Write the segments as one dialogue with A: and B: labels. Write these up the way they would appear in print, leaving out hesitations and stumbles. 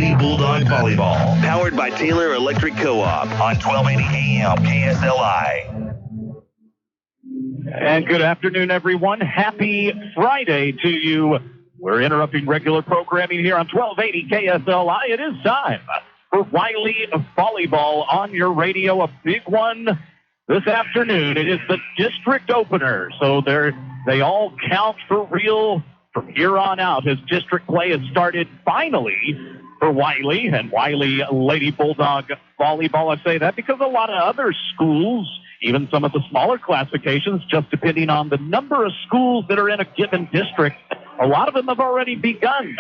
A: Lady Bulldog Volleyball, powered by Taylor Electric Co-op on 1280 AM KSLI.
B: And good afternoon, everyone. Happy Friday to you. We're interrupting regular programming here on 1280 KSLI. It is time for WYLIE Volleyball on your radio, a big one this afternoon. It is the district opener, so they all count for real from here on out as district play has started finally for WYLIE and WYLIE Lady Bulldog Volleyball. I say that because a lot of other schools, even some of the smaller classifications, just depending on the number of schools that are in a given district, a lot of them have already begun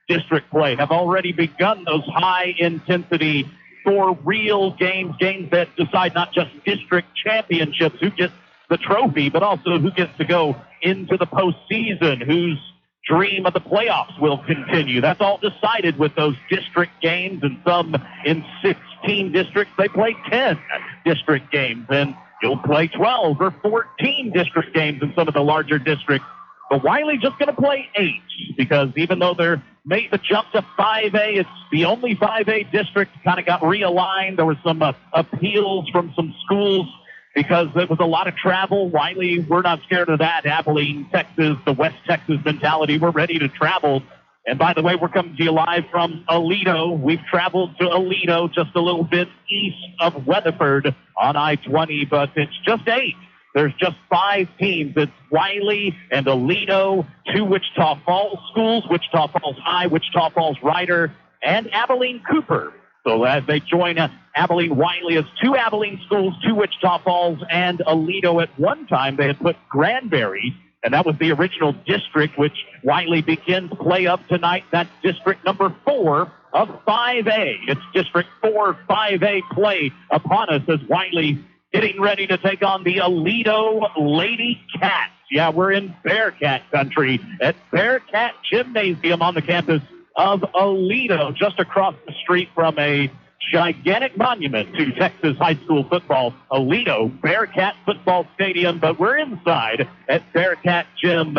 B: district play, have already begun those high-intensity, for real games that decide not just district championships, who gets the trophy, but also who gets to go into the postseason, whose dream of the playoffs will continue. That's all decided with those district games, and some in 16 districts, they play 10 district games, and you'll play 12 or 14 district games in some of the larger districts. But WYLIE just going to play 8 because even though they're made the jump to 5A, it's the only 5A district kind of got realigned. There was some appeals from some schools because there was a lot of travel. WYLIE, we're not scared of that. Abilene, Texas, the West Texas mentality. We're ready to travel. And by the way, we're coming to you live from Aledo. We've traveled to Aledo, just a little bit east of Weatherford on I-20, but it's just 8. There's just 5 teams. It's WYLIE and Aledo, 2 Wichita Falls schools, Wichita Falls High, Wichita Falls Ryder, and Abilene Cooper. So as they join Abilene WYLIE as 2 Abilene schools, 2 Wichita Falls, and Aledo. At one time, they had put Granbury, and that was the original district, which WYLIE begins play of tonight. That's district number 4 of 5A. It's district 4 5A play upon us as WYLIE getting ready to take on the Aledo Lady Cats. Yeah, we're in Bearcat country at Bearcat Gymnasium on the campus of Aledo, just across the street from a gigantic monument to Texas high school football, Aledo Bearcat Football Stadium. But we're inside at Bearcat Gym.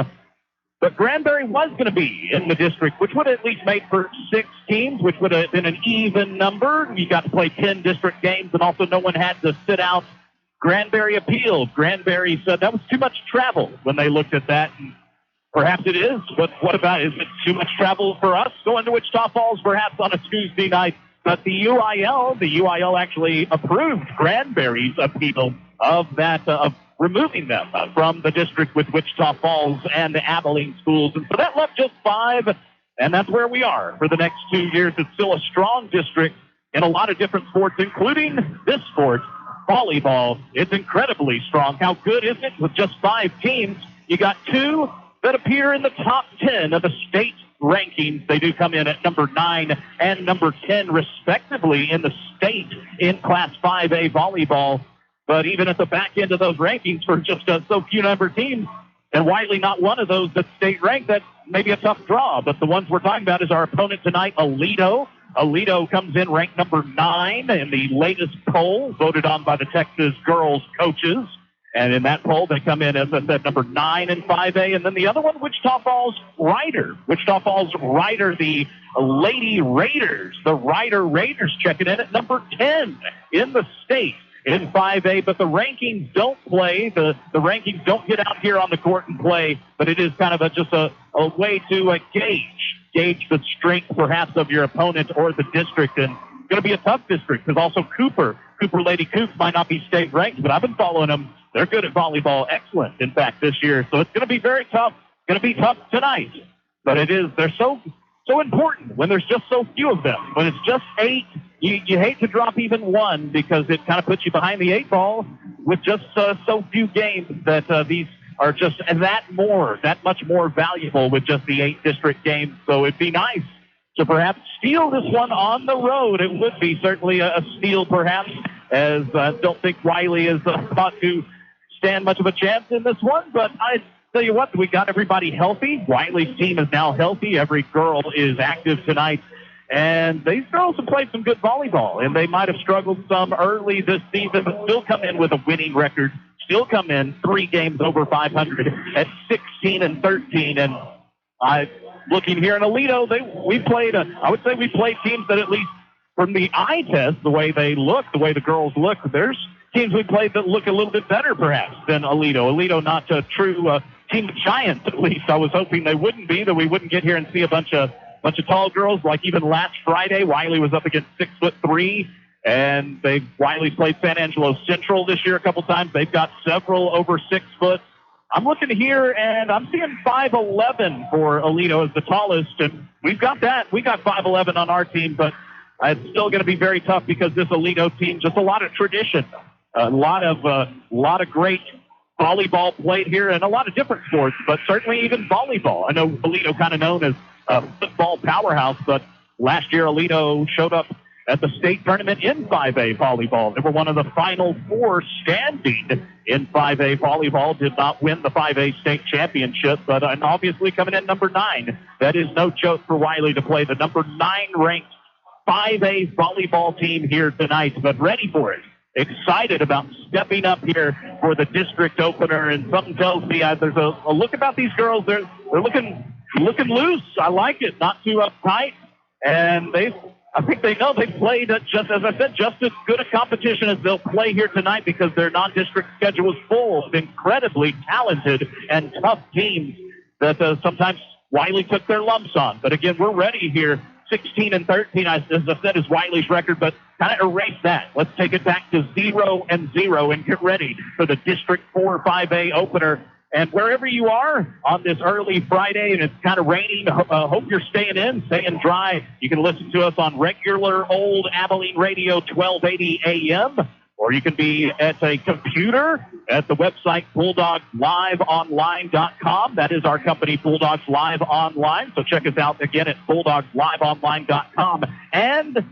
B: But Granbury was going to be in the district, which would have at least made for 6 teams, which would have been an even number. You got to play 10 district games, and also no one had to sit out. Granbury appealed. Granbury said that was too much travel when they looked at that. And perhaps it is, but what about, is it too much travel for us going to Wichita Falls perhaps on a Tuesday night? But the UIL actually approved Granbury's appeal of that, of removing them from the district with Wichita Falls and the Abilene schools. And so that left just 5, and that's where we are for the next 2 years. It's still a strong district in a lot of different sports, including this sport, volleyball. It's incredibly strong. How good is it with just 5 teams? You got 2 that appear in the top 10 of the state rankings. They do come in at number 9 and number 10, respectively, in the state in Class 5A volleyball. But even at the back end of those rankings for just so few number of teams, and WYLIE not one of those that's state ranked, that's maybe a tough draw. But the ones we're talking about is our opponent tonight, Aledo. Aledo comes in ranked number 9 in the latest poll voted on by the Texas girls coaches. And in that poll, they come in, as I said, number 9 in 5A. And then the other one, Wichita Falls Ryder. Wichita Falls Ryder, the Lady Raiders. The Ryder Raiders checking in at number 10 in the state in 5A. But the rankings don't play. The rankings don't get out here on the court and play. But it is kind of just a way to gauge the strength, perhaps, of your opponent or the district. And it's going to be a tough district because also Cooper Lady Coups might not be state ranked, but I've been following them. They're good at volleyball, excellent, in fact, this year. So it's going to be very tough. It's going to be tough tonight. But they're so important when there's just so few of them. When it's just 8, you hate to drop even 1 because it kind of puts you behind the 8 ball with just so few games that these are just that much more valuable with just the 8 district games. So it'd be nice to perhaps steal this one on the road. It would be certainly a steal, perhaps, as I don't think WYLIE is thought to stand much of a chance in this one. But I tell you what, we got everybody healthy. WYLIE's team is now healthy. Every girl is active tonight. And these girls have played some good volleyball, and they might have struggled some early this season, but still come in with a winning record, still come in 3 games over 500 at 16-13. And looking here in Aledo, we played, I would say we played teams that at least from the eye test, the way they look, the way the girls look, there's teams we played that look a little bit better perhaps than Aledo. Aledo not a true team of giants, at least. I was hoping they wouldn't be, that we wouldn't get here and see a bunch of tall girls. Like even last Friday, Wylie was up against 6'3", and Wylie's played San Angelo Central this year a couple times. They've got several over 6 foot. I'm looking here, and I'm seeing 5'11" for Aledo as the tallest, and we've got that. We got 5'11" on our team, but it's still going to be very tough because this Aledo team, just a lot of tradition, a lot of great volleyball played here, and a lot of different sports, but certainly even volleyball. I know Aledo kind of known as a football powerhouse, but last year Aledo showed up at the state tournament in 5A volleyball. They were one of the final 4 standing in 5A volleyball, did not win the 5A state championship, but and obviously coming in number 9. That is no joke for Wylie to play the number 9 ranked 5A volleyball team here tonight, but ready for it. Excited about stepping up here for the district opener, and something tells me there's a look about these girls. They're looking loose. I like it, not too uptight, and I think they know they played just as I said, just as good a competition as they'll play here tonight because their non-district schedule is full of incredibly talented and tough teams that sometimes Wylie took their lumps on. But again, we're ready here. 16-13, as I said, is Wylie's record, but kind of erase that. Let's take it back to 0-0 and get ready for the District 4 5A opener. And wherever you are on this early Friday, and it's kind of raining, hope you're staying dry. You can listen to us on regular old Abilene Radio 1280 AM, or you can be at a computer at the website BULLDOGSLiveOnline.com. That is our company, Bulldogs Live Online. So check us out again at BULLDOGSLiveOnline.com. And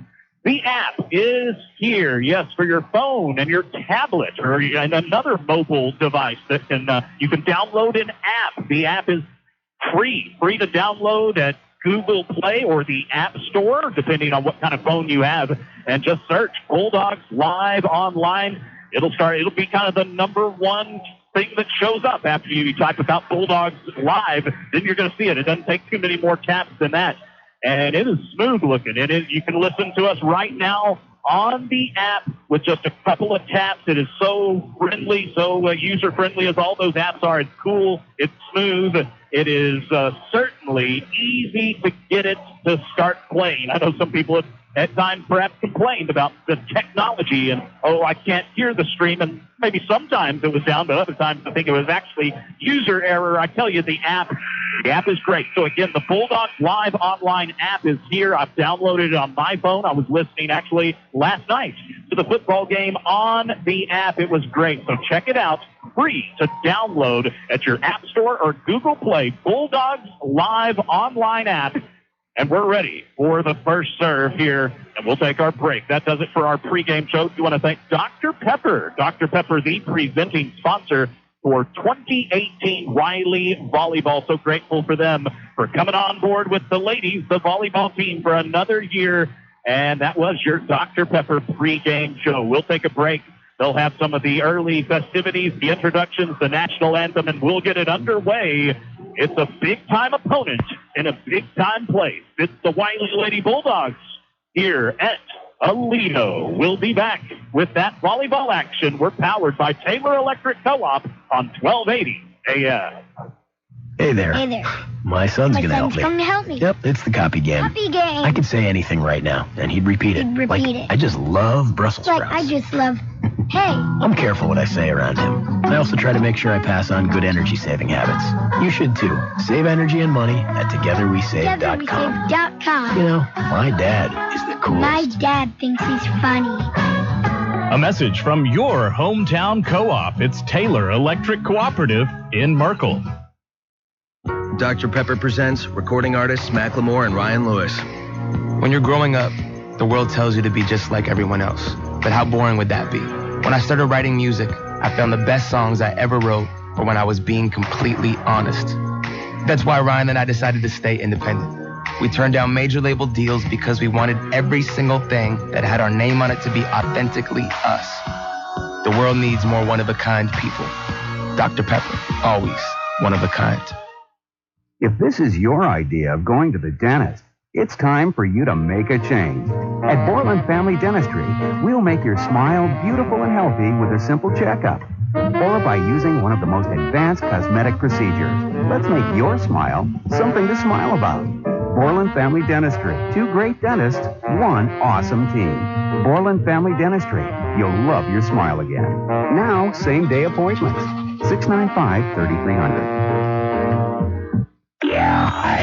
B: the app is here, yes, for your phone and your tablet or another mobile device that you can download an app. The app is free to download at Google Play or the App Store, depending on what kind of phone you have, and just search Bulldogs Live Online. It'll be kind of the number 1 thing that shows up after you type about Bulldogs Live. Then you're going to see it. It doesn't take too many more taps than that. And it is smooth looking. You can listen to us right now on the app with just a couple of taps. It is so friendly, so user-friendly as all those apps are. It's cool. It's smooth. It is certainly easy to get it to start playing. I know some people have at times perhaps complained about the technology and, I can't hear the stream. And maybe sometimes it was down, but other times I think it was actually user error. I tell you, the app is great. So again, the Bulldogs Live Online app is here. I've downloaded it on my phone. I was listening actually last night to the football game on the app. It was great. So check it out. Free to download at your App Store or Google Play. Bulldogs Live Online app. And we're ready for the first serve here, and we'll take our break. That does it for our pregame show. We want to thank Dr. Pepper. Dr. Pepper, the presenting sponsor for 2018 Wylie Volleyball. So grateful for them for coming on board with the ladies, the volleyball team, for another year. And that was your Dr. Pepper pregame show. We'll take a break. They'll have some of the early festivities, the introductions, the national anthem, and we'll get it underway. It's a big-time opponent in a big-time place. It's the Wylie Lady Bulldogs here at Aledo. We'll be back with that volleyball action. We're powered by Taylor Electric Co-op on 1280 AM.
C: Hey there.
D: Hey there.
C: My son's going to help me.
D: Coming to help me.
C: Yep, it's the copy game.
D: Copy game.
C: I could say anything right now, and he'd repeat it. I just love Brussels sprouts.
D: I just love, hey.
C: I'm careful what I say around him. I also try to make sure I pass on good energy-saving habits. You should, too. Save energy and money at TogetherWeSave.com.
D: TogetherWeSave.com.
C: You know, my dad is the coolest.
D: My dad thinks he's funny.
E: A message from your hometown co-op. It's Taylor Electric Cooperative in Merkel.
F: Dr. Pepper presents recording artists Macklemore and Ryan Lewis.
G: When you're growing up, the world tells you to be just like everyone else. But how boring would that be? When I started writing music, I found the best songs I ever wrote were when I was being completely honest. That's why Ryan and I decided to stay independent. We turned down major label deals because we wanted every single thing that had our name on it to be authentically us. The world needs more one-of-a-kind people. Dr. Pepper, always one of a kind.
H: If this is your idea of going to the dentist, it's time for you to make a change. At Borland Family Dentistry, we'll make your smile beautiful and healthy with a simple checkup, or by using one of the most advanced cosmetic procedures. Let's make your smile something to smile about. Borland Family Dentistry. 2 great dentists, 1 awesome team. Borland Family Dentistry. You'll love your smile again. Now, same-day appointments. 695-3300.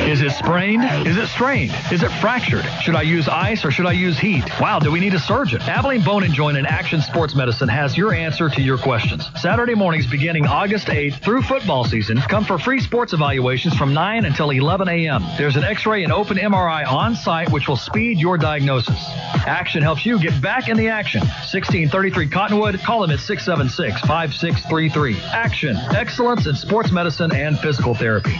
I: Is it sprained? Is it strained? Is it fractured? Should I use ice or should I use heat? Wow, do we need a surgeon? Abilene Bone and Joint and Action Sports Medicine has your answer to your questions. Saturday mornings beginning August 8th through football season, come for free sports evaluations from 9 until 11 a.m. There's an x-ray and open MRI on site which will speed your diagnosis. Action helps you get back in the action. 1633 Cottonwood. Call them at 676-5633. Action. Excellence in sports medicine and physical therapy.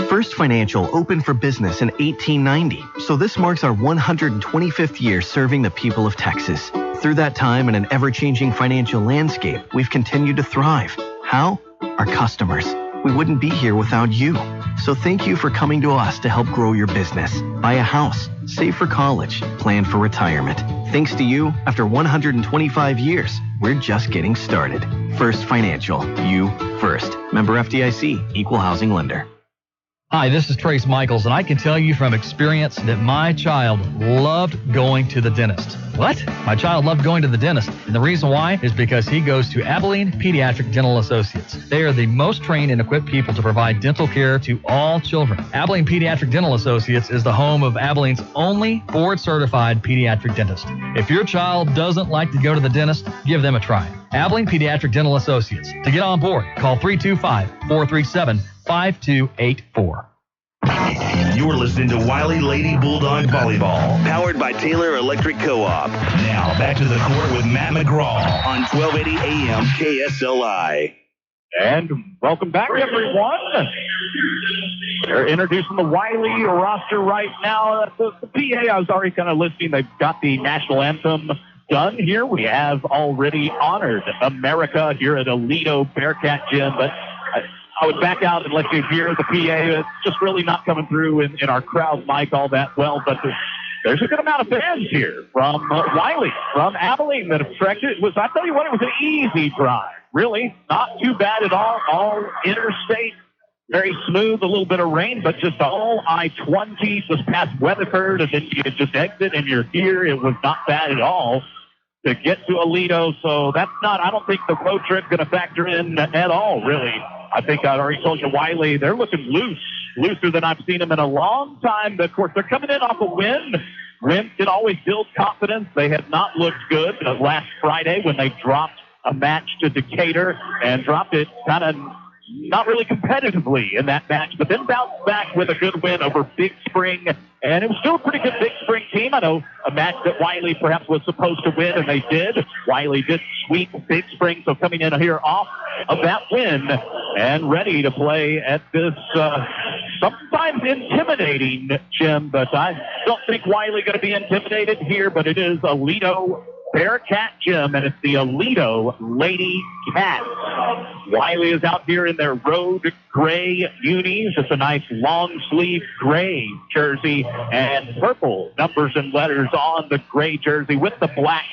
J: First Financial opened for business in 1890, so this marks our 125th year serving the people of Texas. Through that time and an ever-changing financial landscape, we've continued to thrive. How? Our customers. We wouldn't be here without you. So thank you for coming to us to help grow your business. Buy a house, save for college, plan for retirement. Thanks to you, after 125 years, we're just getting started. First Financial. You first. Member FDIC. Equal housing lender.
I: Hi, this is Trace Michaels, and I can tell you from experience that my child loved going to the dentist. What? My child loved going to the dentist, and the reason why is because he goes to Abilene Pediatric Dental Associates. They are the most trained and equipped people to provide dental care to all children. Abilene Pediatric Dental Associates is the home of Abilene's only board-certified pediatric dentist. If your child doesn't like to go to the dentist, give them a try. Abilene Pediatric Dental Associates. To get on board, call 325-437-5284.
A: You're listening to Wylie Lady Bulldog Volleyball, powered by Taylor Electric Co-op. Now, back to the court with Matt McGraw on 1280 AM KSLI.
B: And welcome back, everyone. They're introducing the Wylie roster right now. The PA, I was already kind of listening. They've got the national anthem done here. We have already honored America here at Aledo Bearcat Gym, but I would back out and let you hear the PA. It's just really not coming through in our crowd mic all that well, but there's a good amount of fans here from Wylie, from Abilene that have trekked it. I tell you what, it was an easy drive. Really, not too bad at all interstate, very smooth, a little bit of rain, but just all I-20 just past Weatherford, and then you just exit and you're here. It was not bad at all to get to Aledo, so that's not, I don't think the road trip going to factor in at all, really. I think I already told you, Wylie, they're looking looser than I've seen them in a long time. Of course, they're coming in off a win. Wins can always build confidence. They have not looked good last Friday when they dropped a match to Decatur and dropped it kind of not really competitively in that match, but then bounced back with a good win over Big Spring. And it was still a pretty good Big Spring team. I know a match that Wylie perhaps was supposed to win, and they did. Wylie did sweep Big Spring, so coming in here off of that win and ready to play at this sometimes intimidating gym, but I don't think Wylie going to be intimidated here, but it is Aledo Bearcat Gym, and it's the Aledo Lady Cats. Wylie is out here in their road gray unis. It's a nice long sleeve gray jersey and purple numbers and letters on the gray jersey with the black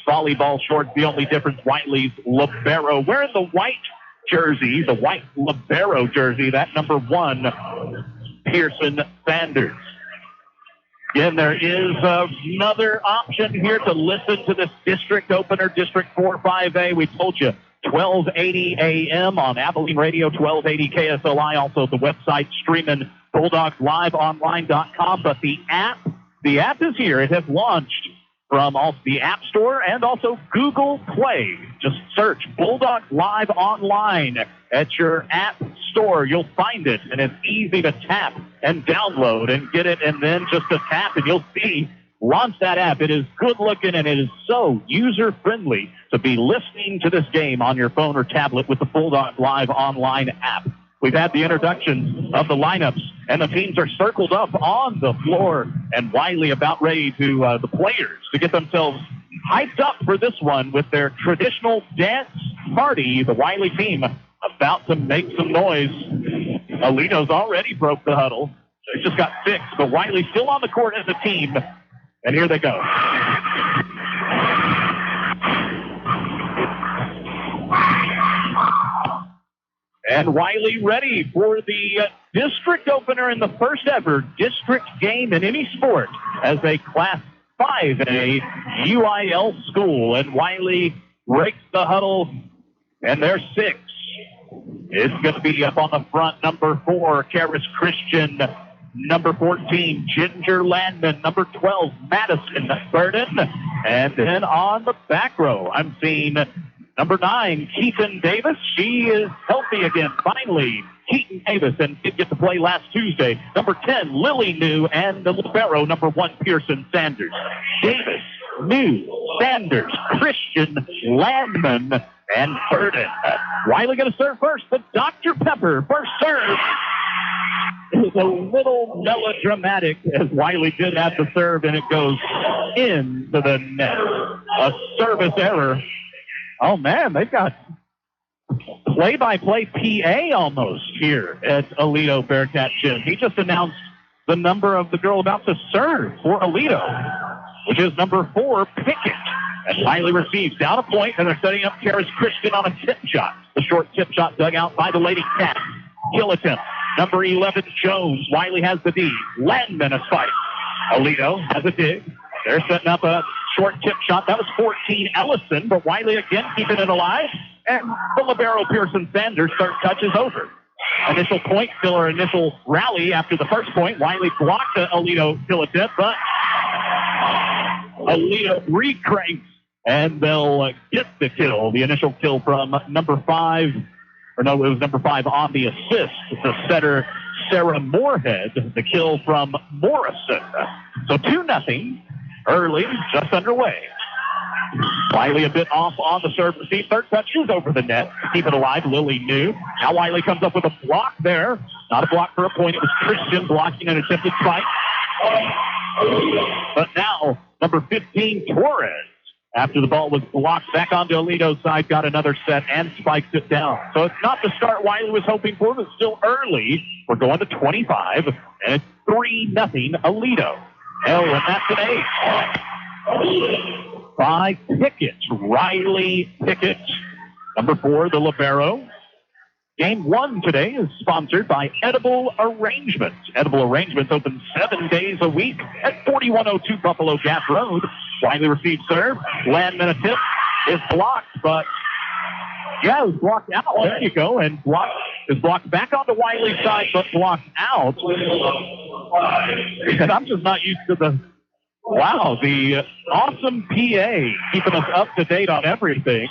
B: volleyball shorts. The only difference, Wylie's libero wearing the white jersey, the white libero jersey, that number 1, Pearson Sanders. Again, there is another option here to listen to this district opener, District 4-5A. We told you, 1280 AM on Abilene Radio, 1280 KSLI. Also, the website streaming BullddogsLiveOnline.com. But the app is here. It has launched from the App Store and also Google Play. Just search Bulldogs Live Online at your App Store. You'll find it, and it's easy to tap and download and get it, and then just to tap, and you'll see, launch that app. It is good looking, and it is so user-friendly to be listening to this game on your phone or tablet with the Bulldogs Live Online app. We've had the introductions of the lineups, and the teams are circled up on the floor, and Wylie about ready to, the players, to get themselves hyped up for this one with their traditional dance party. The Wylie team about to make some noise. Aledo's already broke the huddle. It just got fixed, but Wylie still on the court as a team. And here they go. And Wylie ready for the district opener in the first ever district game in any sport as a Class 5A UIL school. And Wylie breaks the huddle, and they're 6. It's going to be up on the front, number 4, Karis Christian. Number 14, Ginger Landman. Number 12, Madison Burden. And then on the back row, I'm seeing number 9, Keaton Davis. She is healthy again, finally. Keaton Davis, and did get to play last Tuesday. Number 10, Lily New, and the libero, number 1, Pearson Sanders. Davis, New, Sanders, Christian, Landman, and Burden. Wylie going to serve first, but Dr. Pepper, first serve, is a little melodramatic as Wylie did have to serve, and it goes into the net. A service error. Oh, man, they've got play-by-play PA almost here at Aledo Bearcat Gym. He just announced the number of the girl about to serve for Aledo, which is number 4, Pickett. And Wylie receives down a point, and they're setting up Karis Christian on a tip shot. The short tip shot dug out by the Lady Cats. Kill attempt. Number 11, Jones. Wylie has the D. Landman a spike. Aledo has a dig. They're setting up a short tip shot. That was 14, Ellison, but Wylie again keeping it alive. And the libero, Pearson Sanders, third touch is over. Initial point filler, initial rally after the first point. Wylie blocked the Aledo kill attempt, but Aledo recranks, and they'll get the kill. The initial kill from number 5. Or no, it was number 5 on the assist. The setter, Sarah Moorhead, the kill from Morrison. So 2-0 early, just underway. Wylie a bit off on the serve receive. Third touch is over the net. Keep it alive, Lily New. Now Wylie comes up with a block there. Not a block for a point. It was Christian blocking an attempted spike. But now, number 15, Torres, after the ball was blocked back onto Aledo's side, got another set and spikes it down. So it's not the start Wylie was hoping for, but still early. We're going to 25, and it's 3-0 Aledo. Oh, and that's an 8. By Pickett, Riley Pickett. Number 4, the libero. Game 1 today is sponsored by Edible Arrangements. Edible Arrangements open 7 days a week at 4102 Buffalo Gap Road. Wylie receives serve. Landman a tip is blocked, but yeah, it was blocked out. There you go. And is blocked back onto Wylie's side, but blocked out. And I'm just not used to the awesome PA keeping us up to date on everything.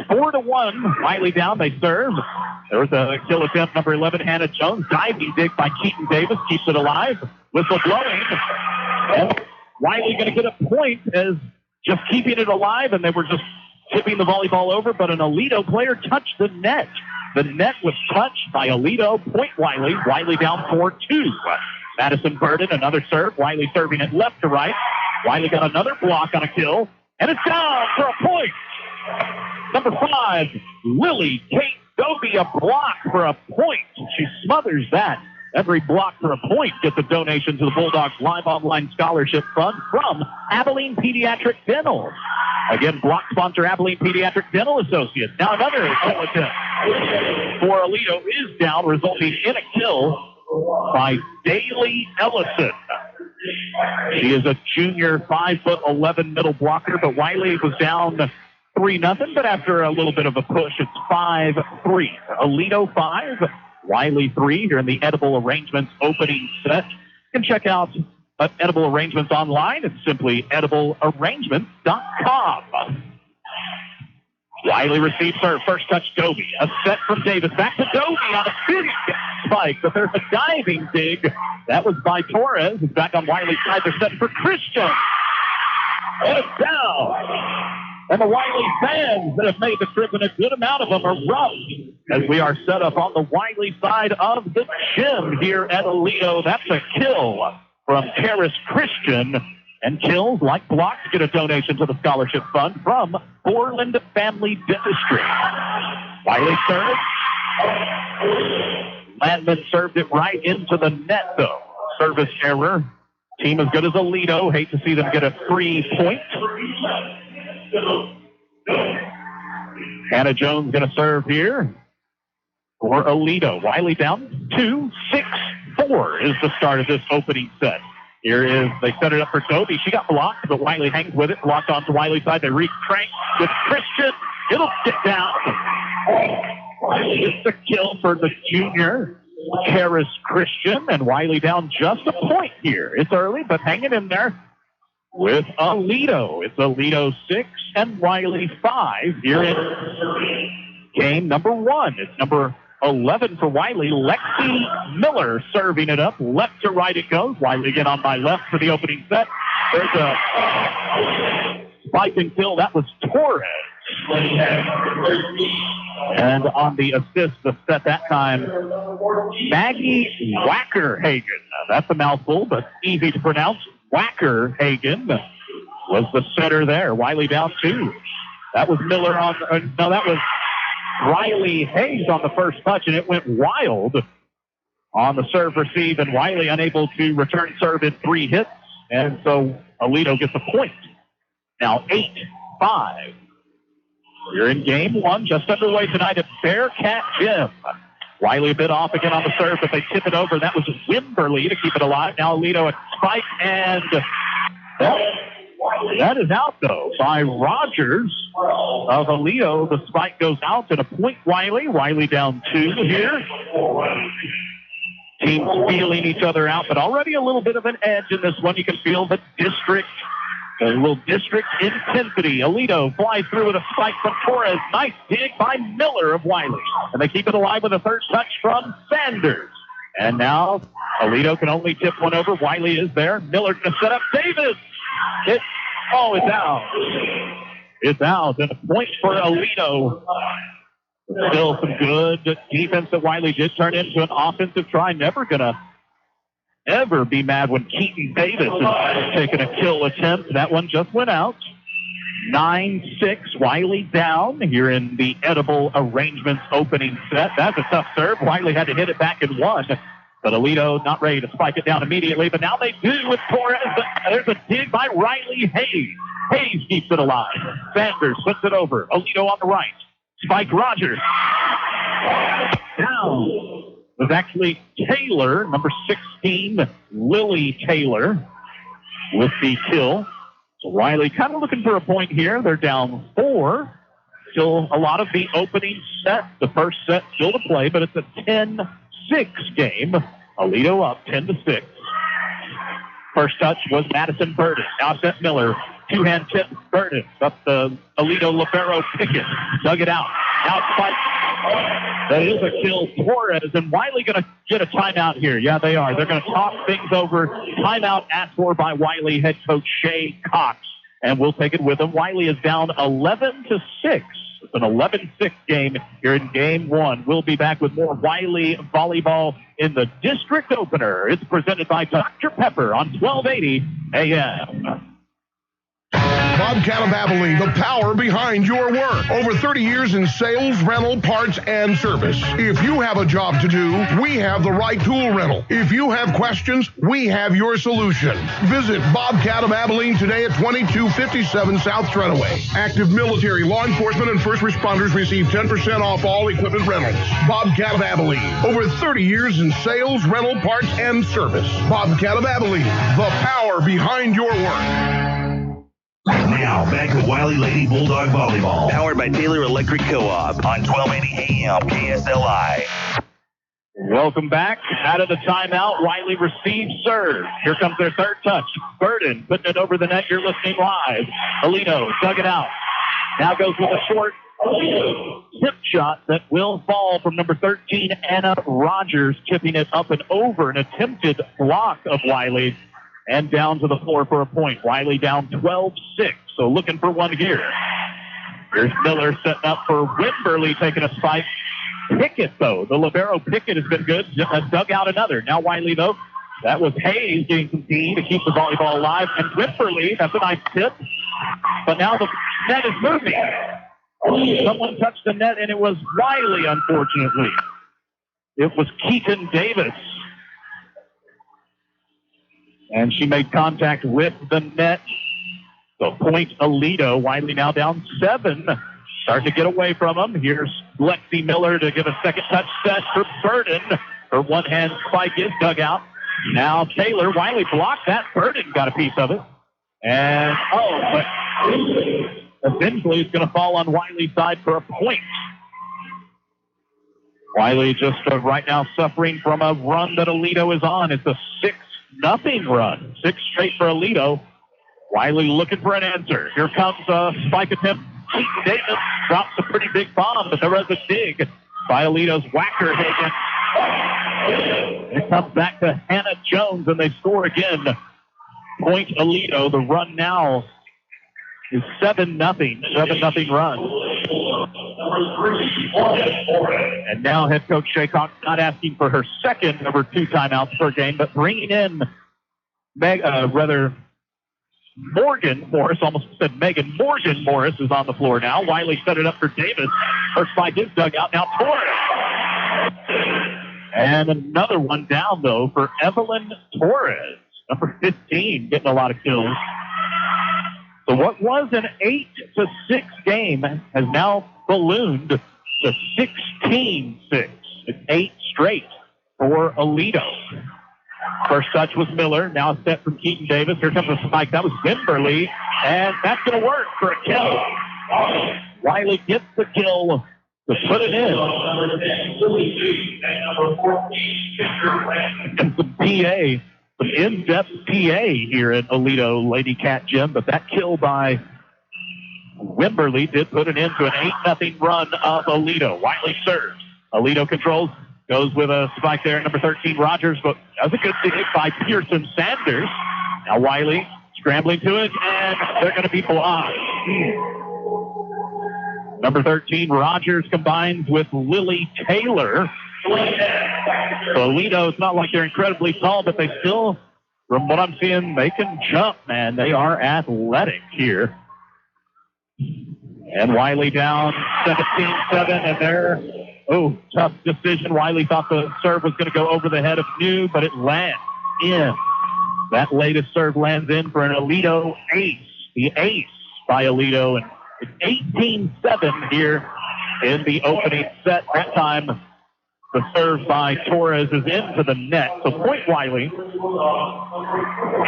B: 4-1, Wylie down, they serve. There was a kill attempt, number 11, Hannah Jones. Diving dig by Keaton Davis, keeps it alive. Whistle blowing. And Wylie going to get a point as just keeping it alive, and they were just tipping the volleyball over, but an Aledo player touched the net. The net was touched by Aledo. Point Wylie. Wylie down 4-2. Madison Burden, another serve. Wylie serving it left to right. Wylie got another block on a kill, and it's down for a point. Number 5, Lily Kate Dobie, a block for a point. She smothers that. Every block for a point gets a donation to the Bulldogs Live Online Scholarship Fund from Abilene Pediatric Dental. Again, block sponsor Abilene Pediatric Dental Associates. Now another kill attempt for Aledo is down, resulting in a kill by Daly Ellison. She is a junior 5'11" middle blocker, but Wylie was down 3-0, but after a little bit of a push, it's 5-3. Aledo 5, Wylie 3 here in the Edible Arrangements opening set. You can check out Edible Arrangements online. It's simply ediblearrangements.com. Wylie receives her first touch, Dobie. A set from Davis. Back to Dobie on a big spike, but there's a diving dig. That was by Torres. It's back on Wylie's side. They're set for Christian. And it's down. And the Wylie fans that have made the trip, and a good amount of them, are rough as we are set up on the Wylie side of the gym here at Aledo. That's a kill from Karis Christian. And kills, like blocks, get a donation to the scholarship fund from Borland Family Dentistry. Wylie serves. Landman served it right into the net, though. Service error. Team as good as Aledo. Hate to see them get a 3-point. Hannah Jones going to serve here for Aledo. Wylie down 2-6-4 is the start of this opening set. Here is, they set it up for Toby. She got blocked, but Wylie hangs with it. Blocked onto Wylie's side. They recrank with Christian. It'll get down. It's a kill for the junior, Karis Christian, and Wylie down just a point here. It's early, but hanging in there with Aledo. It's Aledo 6 and Wylie 5 here in game number 1. It's number 11 for Wylie. Lexi Miller serving it up. Left to right it goes. Wylie again on my left for the opening set. There's a spike and kill. That was Torres. And on the assist, the set that time, Maggie Wackerhagen. That's a mouthful, but easy to pronounce. Wackerhagen was the setter there. Wylie down 2. That was Miller on, that was Riley Hayes on the first touch, and it went wild on the serve receive, and Wylie unable to return serve in 3 hits, and so Aledo gets a point. Now 8-5. We're in game 1, just underway tonight at Bearcat Gym. Wylie a bit off again on the serve, but they tip it over. That was Wimberly to keep it alive. Now Aledo at spike, and that is out, though, by Rogers of Aledo. The spike goes out and a point Wylie. Wylie down 2 here. Teams feeling each other out, but already a little bit of an edge in this one. You can feel the district, a little district intensity. Aledo flies through with a spike from Torres. Nice dig by Miller of Wylie. And they keep it alive with a third touch from Sanders. And now Aledo can only tip one over. Wylie is there. Miller going to set up Davis. It's out. It's out. And a point for Aledo. Still some good defense that Wylie did turn into an offensive try. Never going to ever be mad when Keaton Davis is taking a kill attempt. That one just went out. 9-6, Wylie down here in the Edible Arrangements opening set. That's a tough serve. Wylie had to hit it back in 1, but Aledo not ready to spike it down immediately, but now they do with Torres. There's a dig by Riley Hayes. Hayes keeps it alive. Sanders flips it over. Aledo on the right. Spike Rogers. Down was actually Taylor, number 16, Lily Taylor, with the kill. So Wylie kind of looking for a point here. They're down 4. Still a lot of the opening set. The first set still to play, but it's a 10-6 game. Aledo up 10-6. First touch was Madison Burden. Now sent Miller. Two-hand tip, Burden. Up the Aledo libero Pickett. Dug it out. Now spike. That is a kill. Torres, and Wylie going to get a timeout here. Yeah, they are. They're going to talk things over. Timeout asked for by Wylie head coach Shay Cox, and we'll take it with him. Wylie is down 11-6. It's an 11-6 game here in game 1. We'll be back with more Wylie volleyball in the district opener. It's presented by Dr. Pepper on 1280 AM.
K: Bobcat of Abilene, the power behind your work. Over 30 years in sales, rental, parts, and service. If you have a job to do, we have the right tool rental. If you have questions, we have your solution. Visit Bobcat of Abilene today at 2257 South Treadaway. Active military, law enforcement, and first responders receive 10% off all equipment rentals. Bobcat of Abilene. Over 30 years in sales, rental, parts, and service. Bobcat of Abilene, the power behind your work.
A: Now, back to Wylie Lady Bulldog Volleyball. Powered by Taylor Electric Co-op on 1280 AM KSLI.
B: Welcome back. Out of the timeout, Wylie receives serve. Here comes their third touch. Burden putting it over the net. You're listening live. Aledo dug it out. Now goes with a short tip shot that will fall from number 13, Anna Rogers, tipping it up and over an attempted block of Wylie. And down to the floor for a point. Wylie down 12-6, so looking for one here. Here's Miller setting up for Wimberly, taking a spike. Pickett, though. The libero Pickett has been good. Dug out another. Now Wylie, though. That was Hayes getting some D to keep the volleyball alive. And Wimberly, that's a nice tip. But now the net is moving. Someone touched the net, and it was Wylie, unfortunately. It was Keaton Davis. And she made contact with the net. So point Aledo. Wylie now down 7. Starting to get away from him. Here's Lexi Miller to give a second touch set for Burden. Her one-hand spike is dug out. Now Taylor. Wylie blocked that. Burden got a piece of it. And, but eventually it's going to fall on Wylie's side for a point. Wylie just right now suffering from a run that Aledo is on. It's a 6-0 run. 6 straight for Aledo. Wylie looking for an answer. Here comes a spike attempt. Keaton Davis drops a pretty big bomb, but there was a dig by Aledo's Wackerhagen. It comes back to Hannah Jones, and they score again. Point Aledo. The run now is 7-0. 7-0 run. And now head coach Shaycock not asking for her second of her 2 timeouts per game, but bringing in Morgan Morris, almost said Megan. Morgan Morris is on the floor now. Wylie set it up for Davis. Her spike is dug out. Now Torres. And another one down, though, for Evelyn Torres. Number 15, getting a lot of kills. So what was an 8-6 game has now ballooned to 16-6. It's 8 straight for Aledo. First touch was Miller. Now a set from Keaton Davis. Here comes a spike. That was Wimberly. And that's going to work for a kill. Wylie gets the kill to put it in. And some PA, some in-depth PA here at Aledo Lady Cat Gym. But that kill by Wimberly did put it into an 8-0 run of Aledo. Wylie serves. Aledo controls. Goes with a spike there, number 13, Rogers, but that was a good dig by Pearson Sanders. Now Wylie scrambling to it, and they're going to be blocked. Number 13, Rogers combines with Lily Taylor. So Aledo, it's not like they're incredibly tall, but they still, from what I'm seeing, they can jump, man. They are athletic here. And Wylie down 17-7, and they're... tough decision. Wylie thought the serve was going to go over the head of New, but it lands in. That latest serve lands in for an Aledo ace. The ace by Aledo. And it's 18-7 here in the opening set. That time, the serve by Torres is into the net. So point Wylie,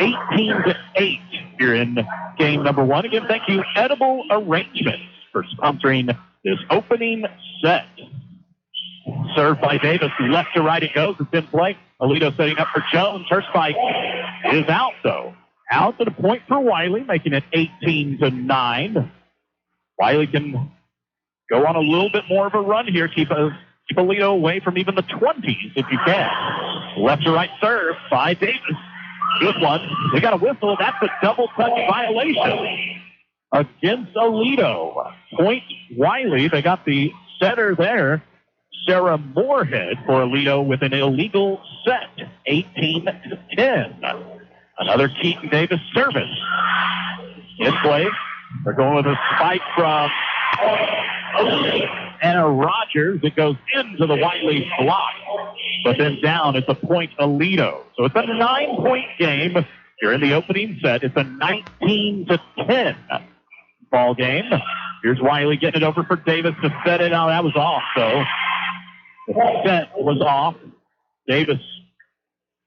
B: 18-8 here in game number 1. Again, thank you, Edible Arrangements, for sponsoring this opening set. Served by Davis. Left to right it goes. It's in play. Aledo setting up for Jones. Her spike is out, though. Out to the point for Wylie, making it 18-9. Wylie can go on a little bit more of a run here. Keep Aledo away from even the 20s if you can. Left to right serve by Davis. Good one. They got a whistle. That's a double touch violation against Aledo. Point Wylie. They got the setter there. Sarah Moorhead for Aledo with an illegal set, 18-10. Another Keaton Davis service. In play. They're going with a spike from Anna Rogers. It goes into the Wylie block, but then down. It's a point Aledo. So it's a 9-point game here in the opening set. It's a 19-10 ball game. Here's Wylie getting it over for Davis to set it out. That was off, though. The set was off. Davis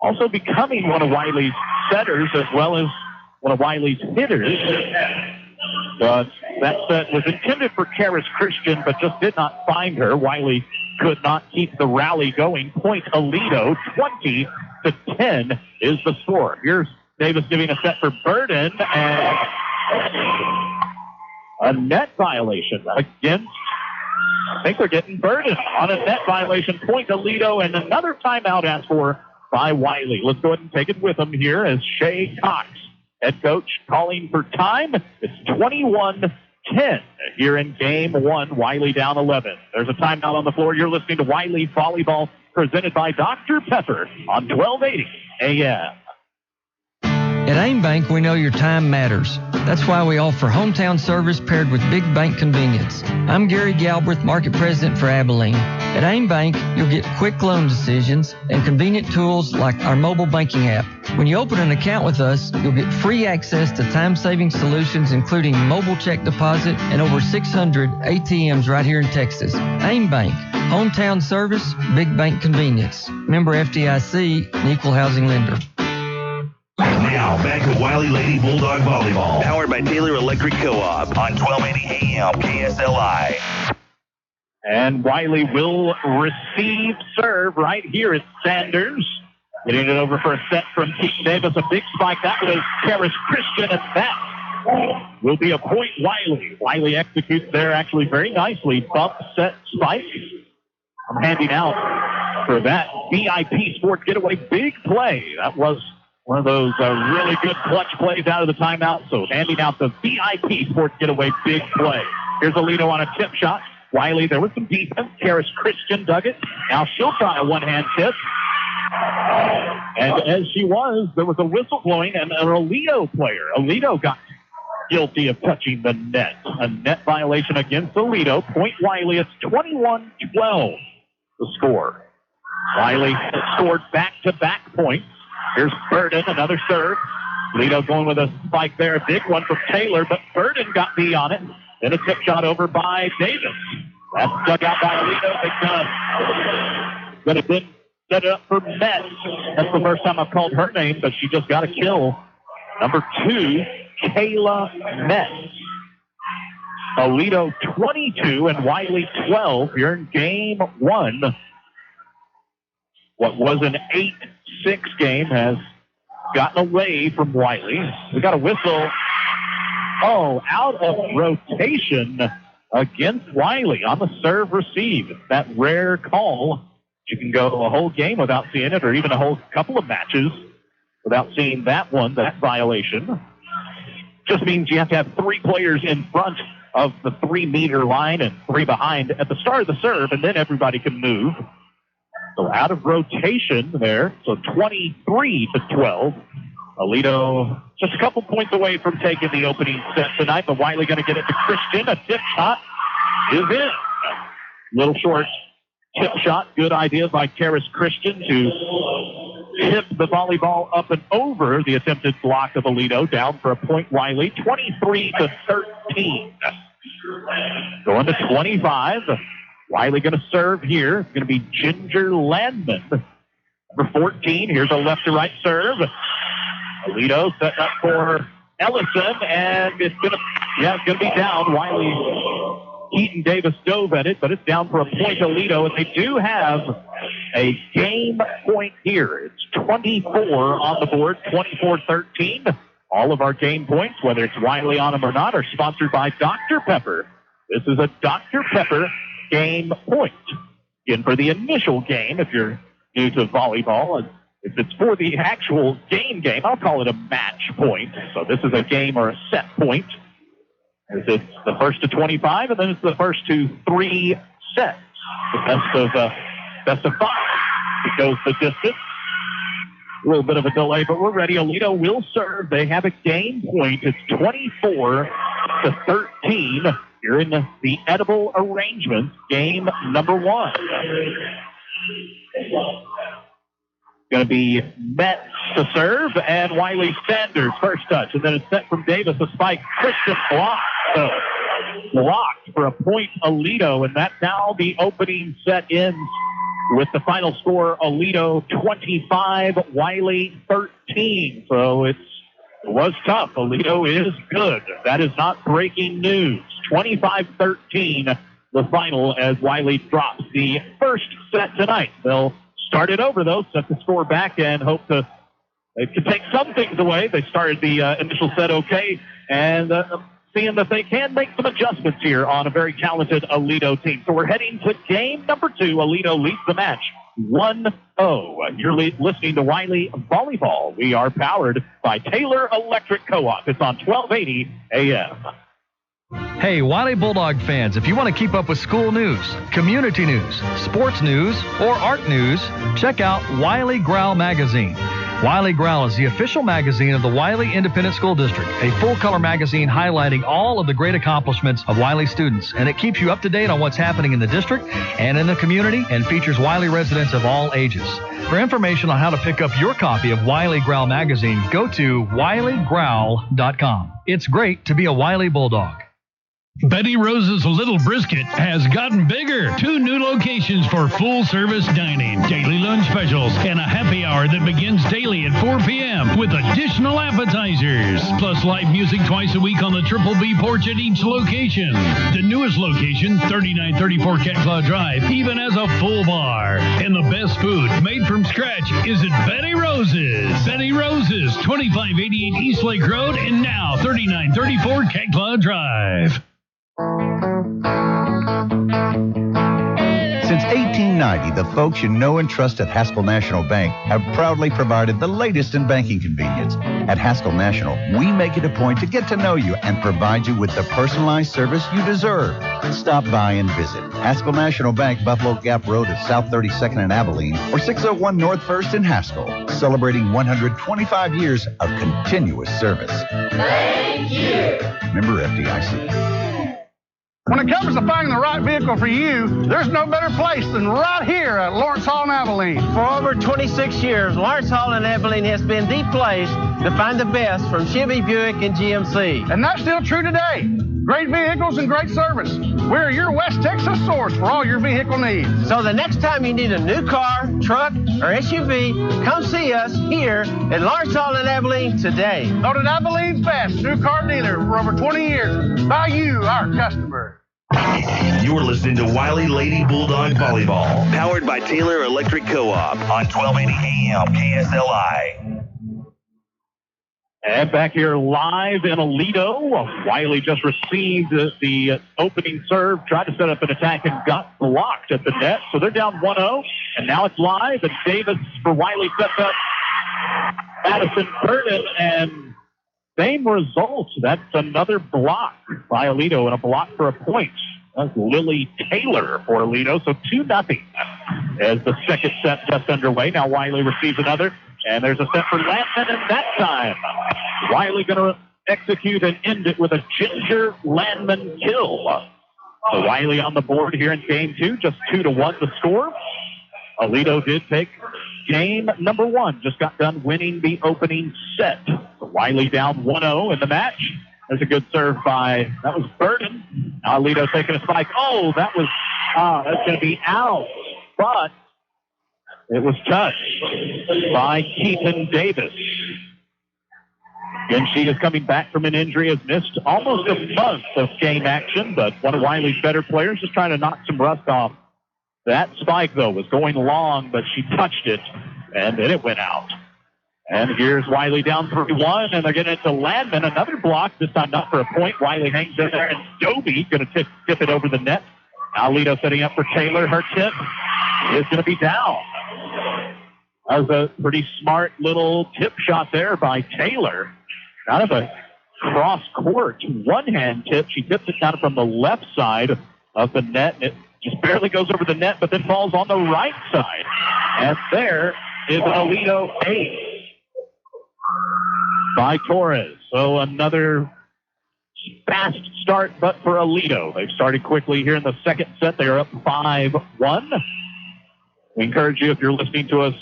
B: also becoming one of Wylie's setters as well as one of Wylie's hitters. But that set was intended for Karis Christian, but just did not find her. Wylie could not keep the rally going. Point Aledo, 20-10 is the score. Here's Davis giving a set for Burden, and a net violation against, I think they're getting Burden on a net violation. Point Aledo, and another timeout asked for by Wylie. Let's go ahead and take it with them here as Shay Cox, head coach, calling for time. It's 21-10 here in game 1. Wylie down 11. There's a timeout on the floor. You're listening to Wylie Volleyball, presented by Dr. Pepper on 1280 AM.
L: At AIM Bank, we know your time matters. That's why we offer hometown service paired with big bank convenience. I'm Gary Galbraith, Market President for Abilene. At AIM Bank, you'll get quick loan decisions and convenient tools like our mobile banking app. When you open an account with us, you'll get free access to time-saving solutions, including mobile check deposit and over 600 ATMs right here in Texas. AIM Bank, hometown service, big bank convenience. Member FDIC, an equal housing lender.
A: Now, back to Wylie Lady Bulldog Volleyball. Powered by Taylor Electric Co-op on 1280 AM KSLI.
B: And Wylie will receive serve right here at Sanders. Getting it over for a set from Keaton Davis. A big spike. That was Karis Christian, and that will be a point Wylie. Wylie executes there actually very nicely. Bump, set, spike. I'm handing out for that VIP Sports Getaway big play. That was one of those really good clutch plays out of the timeout. So handing out the VIP Sports Getaway big play. Here's Aledo on a tip shot. Wylie, there was some defense. Karis Christian dug it. Now she'll try a one-hand tip. And as she was, there was a whistle blowing, and an Aledo player. Aledo got guilty of touching the net. A net violation against Aledo. Point Wylie. It's 21-12 the score. Wylie scored back-to-back points. Here's Burden, another serve. Aledo going with a spike there. A big one from Taylor, but Burden got B on it. Then a tip shot over by Davis. That's dug out by Aledo. But it didn't set it up for Metz. That's the first time I've called her name, but she just got a kill. Number 2, Kayla Metz. Aledo 22 and Wylie 12 here in game 1. What was an 8-6 game has gotten away from Wylie. We got a whistle. Oh, out of rotation against Wylie on the serve receive. It's that rare call. You can go a whole game without seeing it, or even a whole couple of matches without seeing that one, that violation. Just means you have to have 3 players in front of the 3-meter line and 3 behind at the start of the serve, and then everybody can move. So out of rotation there, so 23-12. Aledo just a couple points away from taking the opening set tonight, but Wylie going to get it to Christian. A tip shot is in. Little short tip shot. Good idea by Karis Christian to tip the volleyball up and over the attempted block of Aledo. Down for a point, Wylie. 23-13. Going to 25. Wylie going to serve here. It's going to be Ginger Landman. Number 14. Here's a left to right serve. Aledo setting up for Ellison, and it's gonna be down. Wylie, Keaton Davis dove at it, but it's down for a point Aledo, and they do have a game point here. It's 24 on the board, 24-13. All of our game points, whether it's Wylie on them or not, are sponsored by Dr. Pepper. This is a Dr. Pepper game point. Again, for the initial game, if you're new to volleyball, if it's for the actual game, I'll call it a match point. So this is a game or a set point. As it's the first to 25, and then it's the first to 3 sets. The best of 5. It goes the distance. A little bit of a delay, but we're ready. Aledo will serve. They have a game point. It's 24-13. You're in the edible arrangements, game number 1. Going to be Metz to serve, and Wylie Sanders first touch, and then it's set from Davis, a spike. Christian blocked for a point Aledo, and that's how the opening set ends with the final score, Aledo 25, Wylie 13. So it was tough. Aledo is good. That is not breaking news. 25-13, the final, as Wylie drops the first set tonight. They'll start it over, though, set the score back, and hope they can take some things away. They started the initial set okay, and seeing that they can make some adjustments here on a very talented Aledo team. So we're heading to game number 2. Aledo leads the match 1-0. You're listening to Wylie Volleyball. We are powered by Taylor Electric Co-op. It's on 1280 AM.
I: Hey, Wylie Bulldog fans, if you want to keep up with school news, community news, sports news, or art news, check out Wylie Growl Magazine. Wylie Growl is the official magazine of the Wylie Independent School District, a full-color magazine highlighting all of the great accomplishments of Wylie students, and it keeps you up to date on what's happening in the district and in the community, and features Wylie residents of all ages. For information on how to pick up your copy of Wylie Growl magazine, go to WylieGrowl.com. It's great to be a Wylie Bulldog.
M: Betty Rose's Little Brisket has gotten bigger. 2 new locations for full-service dining, daily lunch specials, and a happy hour that begins daily at 4 p.m. with additional appetizers. Plus live music twice a week on the Triple B porch at each location. The newest location, 3934 Cat Claw Drive, even has a full bar. And the best food made from scratch is at Betty Rose's. Betty Rose's, 2588 East Lake Road, and now 3934 Cat Claw Drive.
N: Since 1890, the folks you know and trust at Haskell National Bank have proudly provided the latest in banking convenience. At Haskell National, we make it a point to get to know you and provide you with the personalized service you deserve. Stop by and visit Haskell National Bank, Buffalo Gap Road at South 32nd in Abilene, or 601 North 1st in Haskell, celebrating 125 years of continuous service.
O: Thank you.
N: Member FDIC.
P: When it comes to finding the right vehicle for you, there's no better place than right here at Lawrence Hall in Abilene.
Q: For over 26 years, Lawrence Hall in Abilene has been the place to find the best from Chevy, Buick, and GMC.
P: And that's still true today. Great vehicles and great service. We're your West Texas source for all your vehicle needs.
Q: So the next time you need a new car, truck, or SUV, come see us here at Lawrence Hall in Abilene today.
P: Voted Abilene's best new car dealer for over 20 years by you, our customer.
A: You're listening to Wylie Lady Bulldog Volleyball, powered by Taylor Electric Co-op on 1280 AM KSLI.
B: And back here live in Aledo, Wylie just received the opening serve, tried to set up an attack and got blocked at the net. So they're down 1-0, and now it's live, and Davis for Wylie sets up Madison Burden, and same results. That's another block by Aledo and a block for a point. That's Lily Taylor for Aledo. So 2-0 as the second set just underway. Now Wylie receives another, and there's a set for Landman, and that time Wylie going to execute and end it with a Ginger Landman kill. So Wylie on the board here in game 2, just 2-1 the score. Aledo did take game number 1, just got done winning the opening set. So Wylie down 1-0 in the match. There's a good serve by, that was Burden. Now Aledo taking a spike. Oh, that's going to be out. But it was touched by Keaton Davis. And she is coming back from an injury, has missed almost a month of game action, but one of Wylie's better players just trying to knock some rust off. That spike, though, was going long, but she touched it, and then it went out. And here's Wylie down 3-1, and they're getting it to Landman. Another block, this time not for a point. Wylie hangs in there, and Dobie going to tip it over the net. Aledo setting up for Taylor. Her tip is going to be down. That was a pretty smart little tip shot there by Taylor. Out of a cross-court one-hand tip. She tips it down from the left side of the net, and it just barely goes over the net, but then falls on the right side. And there is an Aledo ace by Torres. So another fast start, but for Aledo. They've started quickly here in the second set. They are up 5-1. We encourage you, if you're listening to us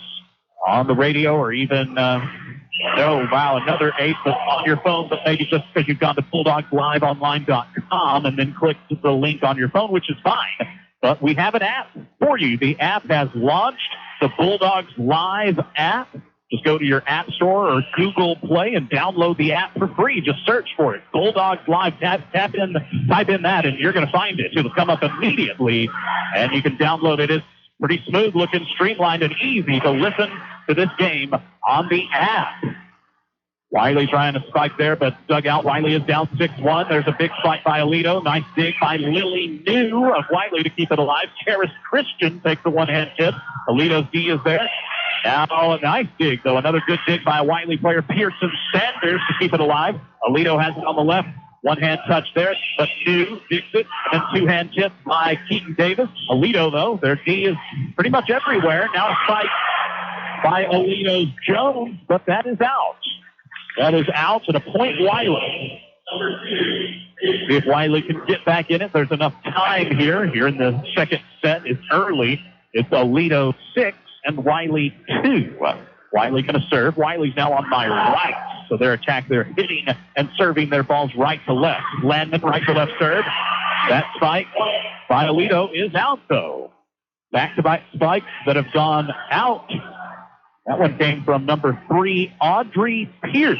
B: on the radio or even, another ace on your phone, but maybe just because you've gone to BulldogLiveOnline.com and then clicked the link on your phone, which is fine. But we have an app for you. The app has launched, the Bulldogs Live app. Just go to your app store or Google Play and download the app for free. Just search for it. Bulldogs Live. Type in that, and you're going to find it. It'll come up immediately, and you can download it. It's pretty smooth looking, streamlined, and easy to listen to this game on the app. Wylie trying to spike there, but dug out. Wylie is down 6-1. There's a big spike by Aledo. Nice dig by Lily New of Wylie to keep it alive. Karis Christian takes the one-hand tip. Aledo's D is there. Now a nice dig, though. Another good dig by a Wylie player, Pearson Sanders, to keep it alive. Aledo has it on the left. One-hand touch there, but New digs it. And two-hand tip by Keaton Davis. Aledo, though, their D is pretty much everywhere. Now a spike by Aledo's Jones, but that is out. That is out, and a point WYLIE. See if WYLIE can get back in it. There's enough time here. Here in the second set, it's early. It's Aledo 6 and WYLIE 2. WYLIE going to serve. WYLIE's now on my right. So their attack, they're hitting and serving their balls right to left. Landman, right to left serve. That spike by Aledo is out, though. Back-to-back spikes that have gone out. That one came from number 3, Audrey Pierce.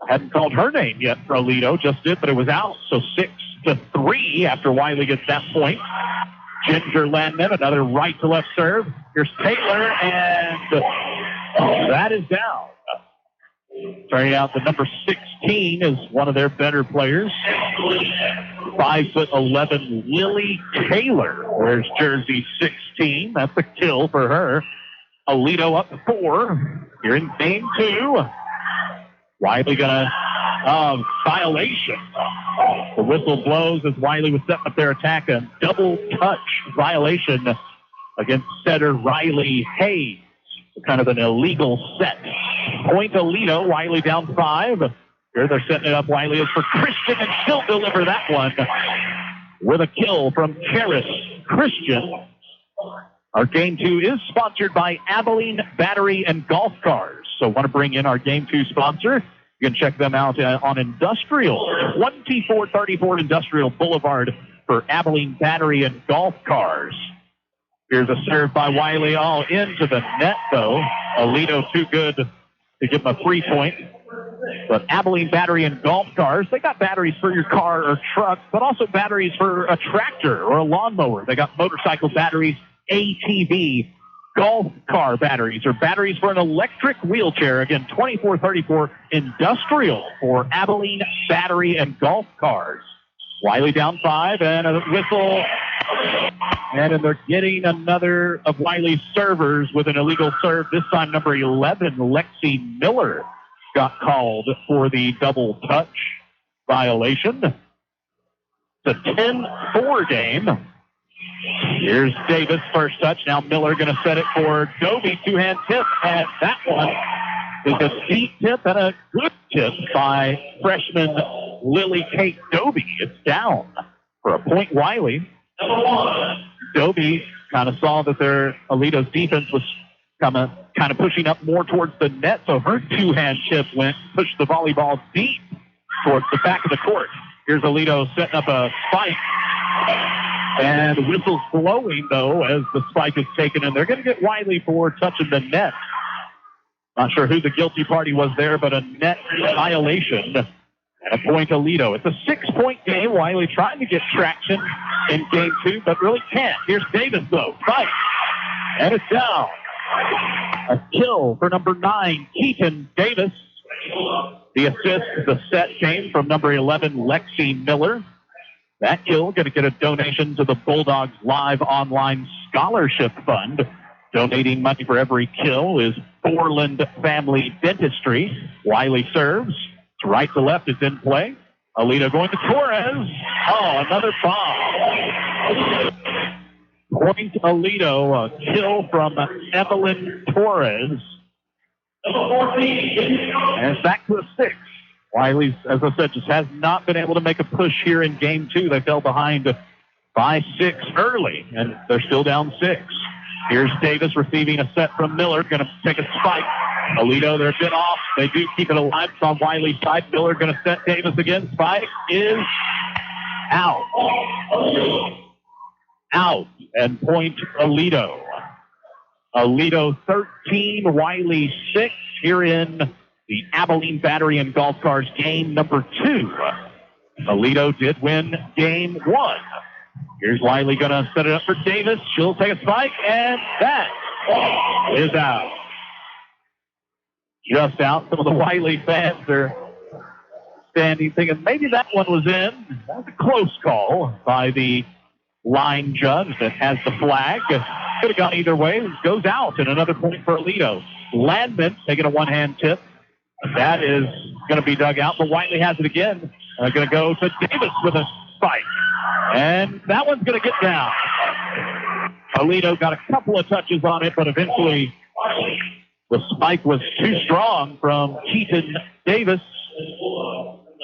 B: I hadn't called her name yet for Aledo, just did, but it was out. So 6-3 after WYLIE gets that point. Ginger Landman, another right to left serve. Here's Taylor, and that is down. Turning out the number 16 is one of their better players. 5'11" Lily Taylor. There's jersey 16. That's a kill for her. Aledo up 4 here in game 2. WYLIE gonna violation. The whistle blows as WYLIE was setting up their attack. A double touch violation against setter Riley Hayes. So kind of an illegal set. Point Aledo. WYLIE down 5. Here they're setting it up. WYLIE is for Christian, and she'll deliver that one with a kill from Karis Christian. Our game 2 is sponsored by ABILENE Battery and Golf Cars. So want to bring in our game 2 sponsor. You can check them out on Industrial, 2434 Industrial Boulevard for ABILENE Battery and Golf Cars. Here's a serve by WYLIE, all into the net, though. Aledo too good to give him a 3-point. But ABILENE Battery and Golf Cars, they got batteries for your car or truck, but also batteries for a tractor or a lawnmower. They got motorcycle batteries, ATV, golf car batteries, or batteries for an electric wheelchair. Again, 2434 Industrial for ABILENE Battery and Golf Cars. WYLIE down 5, and a whistle. And they're getting another of WYLIE's servers with an illegal serve. This time, number 11, Lexi Miller, got called for the double touch violation. It's a 10-4 game. Here's Davis, first touch. Now Miller going to set it for Dobie, two-hand tip, and that one is a deep tip and a good tip by freshman Lily Kate Dobie. It's down for a point WYLIE. Dobie kind of saw that their Aledo's defense was kind of pushing up more towards the net, so her two-hand tip pushed the volleyball deep towards the back of the court. Here's Aledo setting up a spike. And the whistle's blowing, though, as the spike is taken, and they're going to get WYLIE for touching the net. Not sure who the guilty party was there, but a net violation and a point Aledo. It's a 6-point game. WYLIE trying to get traction in game 2, but really can't. Here's Davis, though. Spike. And it's down. A kill for number 9, Keaton Davis. The assist, the set came from number 11, Lexi Miller. That kill going to get a donation to the Bulldogs Live Online Scholarship Fund. Donating money for every kill is Borland Family Dentistry. WYLIE serves. It's right to left. It's in play. Aledo going to Torres. Oh, another bomb. Point Aledo, a kill from Evelyn Torres. And it's back to a 6. WYLIE, as I said, just has not been able to make a push here in game 2. They fell behind by 6 early, and they're still down 6. Here's Davis receiving a set from Miller, going to take a spike. Aledo, they're a bit off. They do keep it alive. It's on WYLIE's side. Miller going to set Davis again. Spike is out. Out, and point Aledo. Aledo 13, WYLIE 6 here in the ABILENE Battery and Golf Cars game number 2. Aledo did win game 1. Here's WYLIE going to set it up for Davis. She'll take a spike, and that is out. Just out. Some of the WYLIE fans are standing thinking maybe that one was in. That was a close call by the line judge that has the flag. Could have gone either way. It goes out, and another point for Aledo. Landman taking a one-hand tip. That is going to be dug out, but WYLIE has it again. Going to go to Davis with a spike. And that one's going to get down. Aledo got a couple of touches on it, but eventually The spike was too strong from Keaton Davis.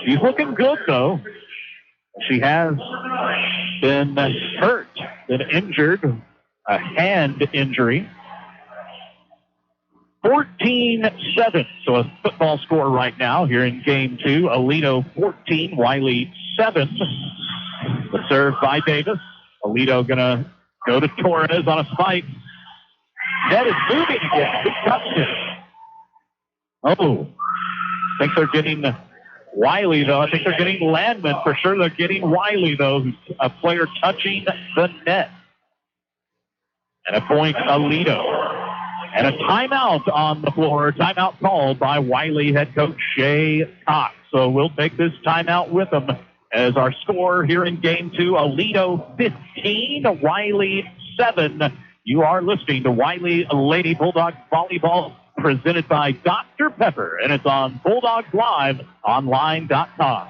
B: She's looking good, though. She has been hurt, been injured, a hand injury. 14-7, so a football score right now here in Game 2. Aledo 14, Wylie 7. The serve by Davis. Aledo going to go to Torres on a spike. Net is moving again. Who touched it? Oh, I think they're getting Wylie, though. I think they're getting Landman. For sure they're getting Wylie, though, who's a player touching the net. And a point, Aledo. And a timeout on the floor. Timeout called by Wylie head coach Shay Cox. So we'll take this timeout with them as our score here in Game 2. Aledo 15, Wylie 7. You are listening to Wylie Lady Bulldogs Volleyball, presented by Dr. Pepper, and it's on Bulldogs Live online.com.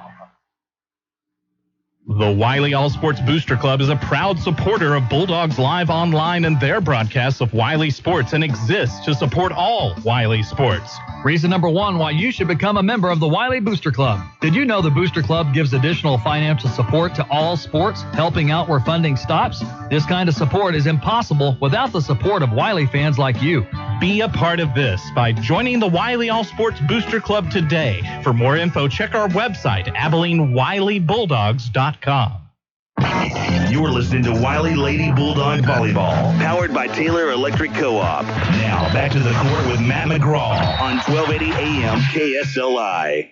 E: The Wylie All Sports Booster Club is a proud supporter of Bulldogs Live Online and their broadcasts of Wylie Sports and exists to support all Wylie sports.
I: Reason number 1 why you should become a member of the Wylie Booster Club. Did you know the Booster Club gives additional financial support to all sports, helping out where funding stops? This kind of support is impossible without the support of Wylie fans like you.
E: Be a part of this by joining the Wylie All Sports Booster Club today. For more info, check our website, AbileneWylieBulldogs.com.
A: You're listening to Wylie Lady Bulldog Volleyball, powered by Taylor Electric Co-op. Now, back to the court with Matt McGraw on 1280 AM KSLI.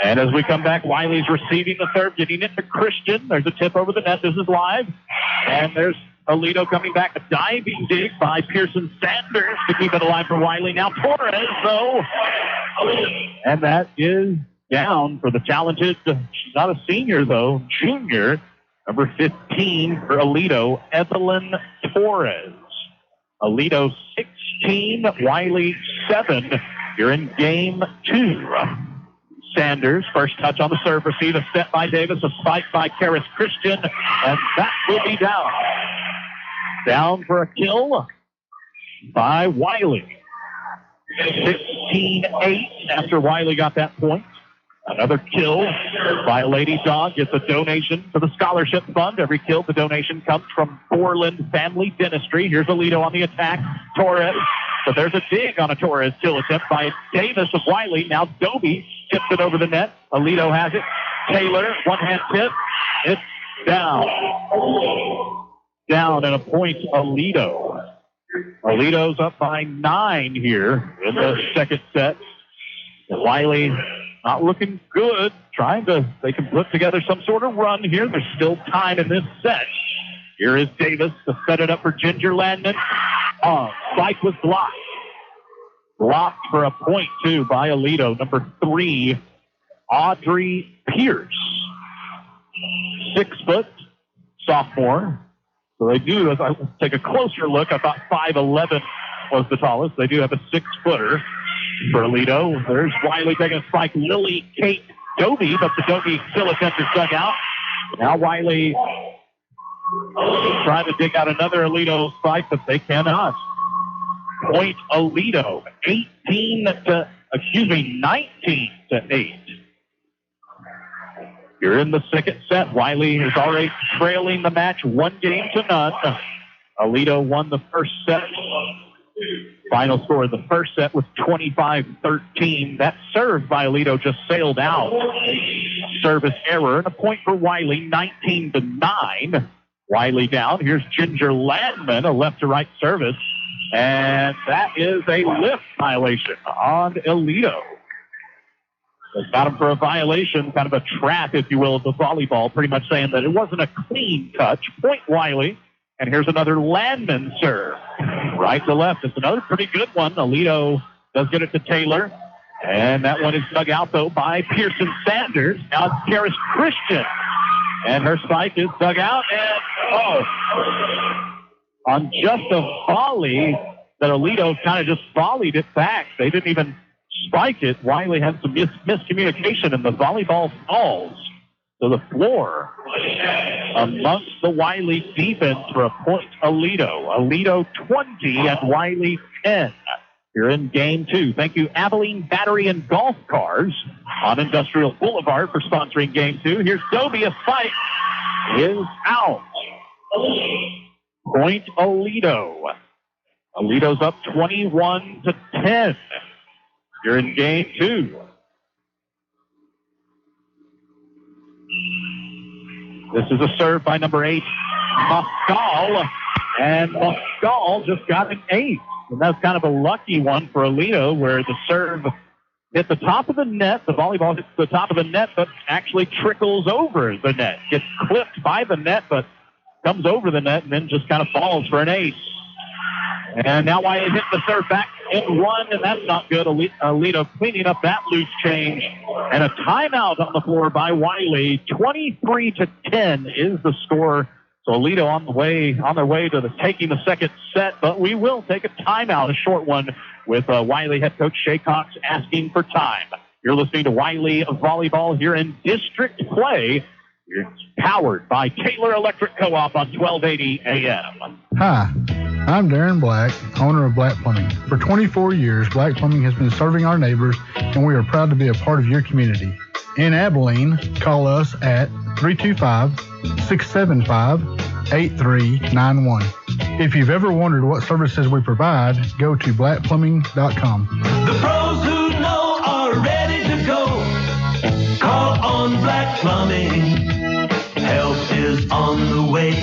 B: And as we come back, Wylie's receiving the serve, getting it to Christian. There's a tip over the net. This is live. And there's Aledo coming back. A diving dig by Pearson Sanders to keep it alive for Wylie. Now Torres, though. And that is down for the talented, she's not a senior, though, junior, number 15 for Aledo, Evelyn Torres. Aledo 16, Wylie 7. You're in Game 2. Sanders, first touch on the serve, receive a step by Davis, a spike by Karis Christian, and that will be down. Down for a kill by Wylie. 16-8 after Wylie got that point. Another kill by Lady Dog. Gets a donation to the scholarship fund. Every kill, the donation comes from Borland Family Dentistry. Here's Aledo on the attack. Torres. But there's a dig on a Torres kill attempt by Davis of Wylie. Now Dobie tips it over the net. Aledo has it. Taylor, one-hand tip. It's down. Down and a point, Aledo. Aledo's up by 9 here in the second set. Wylie not looking good. They can put together some sort of run here. There's still time in this set. Here is Davis to set it up for Ginger Landman. Spike was blocked. Blocked for a point, too, by Aledo. Number 3, Audrey Pierce. 6 foot, sophomore. So they do, as I take a closer look, I thought 5'11" was the tallest. They do have a 6-footer for Aledo. There's Wylie taking a spike. Lily Kate Dobie, but the Dobie still attempts to dug out. Now Wylie trying to dig out another Aledo spike, but they cannot. Point Aledo, 19-8. You're in the second set. Wylie is already trailing the match 1-0. Aledo won the first set. Final score of the first set was 25-13. That serve by Aledo just sailed out. Service error and a point for Wylie, 19-9. Wylie down. Here's Ginger Landman, a left to right service. And that is a lift violation on Aledo. They got him for a violation, kind of a trap, if you will, of the volleyball, pretty much saying that it wasn't a clean touch. Point Wylie. And here's another Landman serve. Right to left. It's another pretty good one. Aledo does get it to Taylor. And that one is dug out, though, by Pearson Sanders. Now it's Karis Christian. And her spike is dug out. And, on just a volley that Aledo kind of just volleyed it back. They didn't even spike it. Wylie had some miscommunication, and the volleyball falls to the floor amongst the Wylie defense for a point Aledo. Aledo 20 and Wylie 10. You're in game 2. Thank you, Abilene Battery and Golf Cars on Industrial Boulevard for sponsoring game 2. Here's Dobie. A spike is out. Point Aledo. Aledo's up 21-10. You're in game 2. This is a serve by number 8, Pascal. And Pascal just got an 8. And that's kind of a lucky one for Aledo, where the serve hit the top of the net. The volleyball hits the top of the net, but actually trickles over the net. Gets clipped by the net, but comes over the net and then just kind of falls for an ace. And now Wylie hit the serve back in 1, and that's not good. Aledo cleaning up that loose change. And a timeout on the floor by Wylie. 23-10 is the score. So Aledo on their way to taking the second set, but we will take a timeout, a short one, with Wylie head coach Shay Cox asking for time. You're listening to Wylie Volleyball here in district play. It's powered by Taylor Electric Co-op on 1280 AM.
R: Hi, I'm Darren Black, owner of Black Plumbing. For 24 years, Black Plumbing has been serving our neighbors, and we are proud to be a part of your community. In Abilene, call us at 325-675-8391. If you've ever wondered what services we provide, go to blackplumbing.com.
O: The pros who know are ready to go. Call on Black Plumbing. Help is on the way.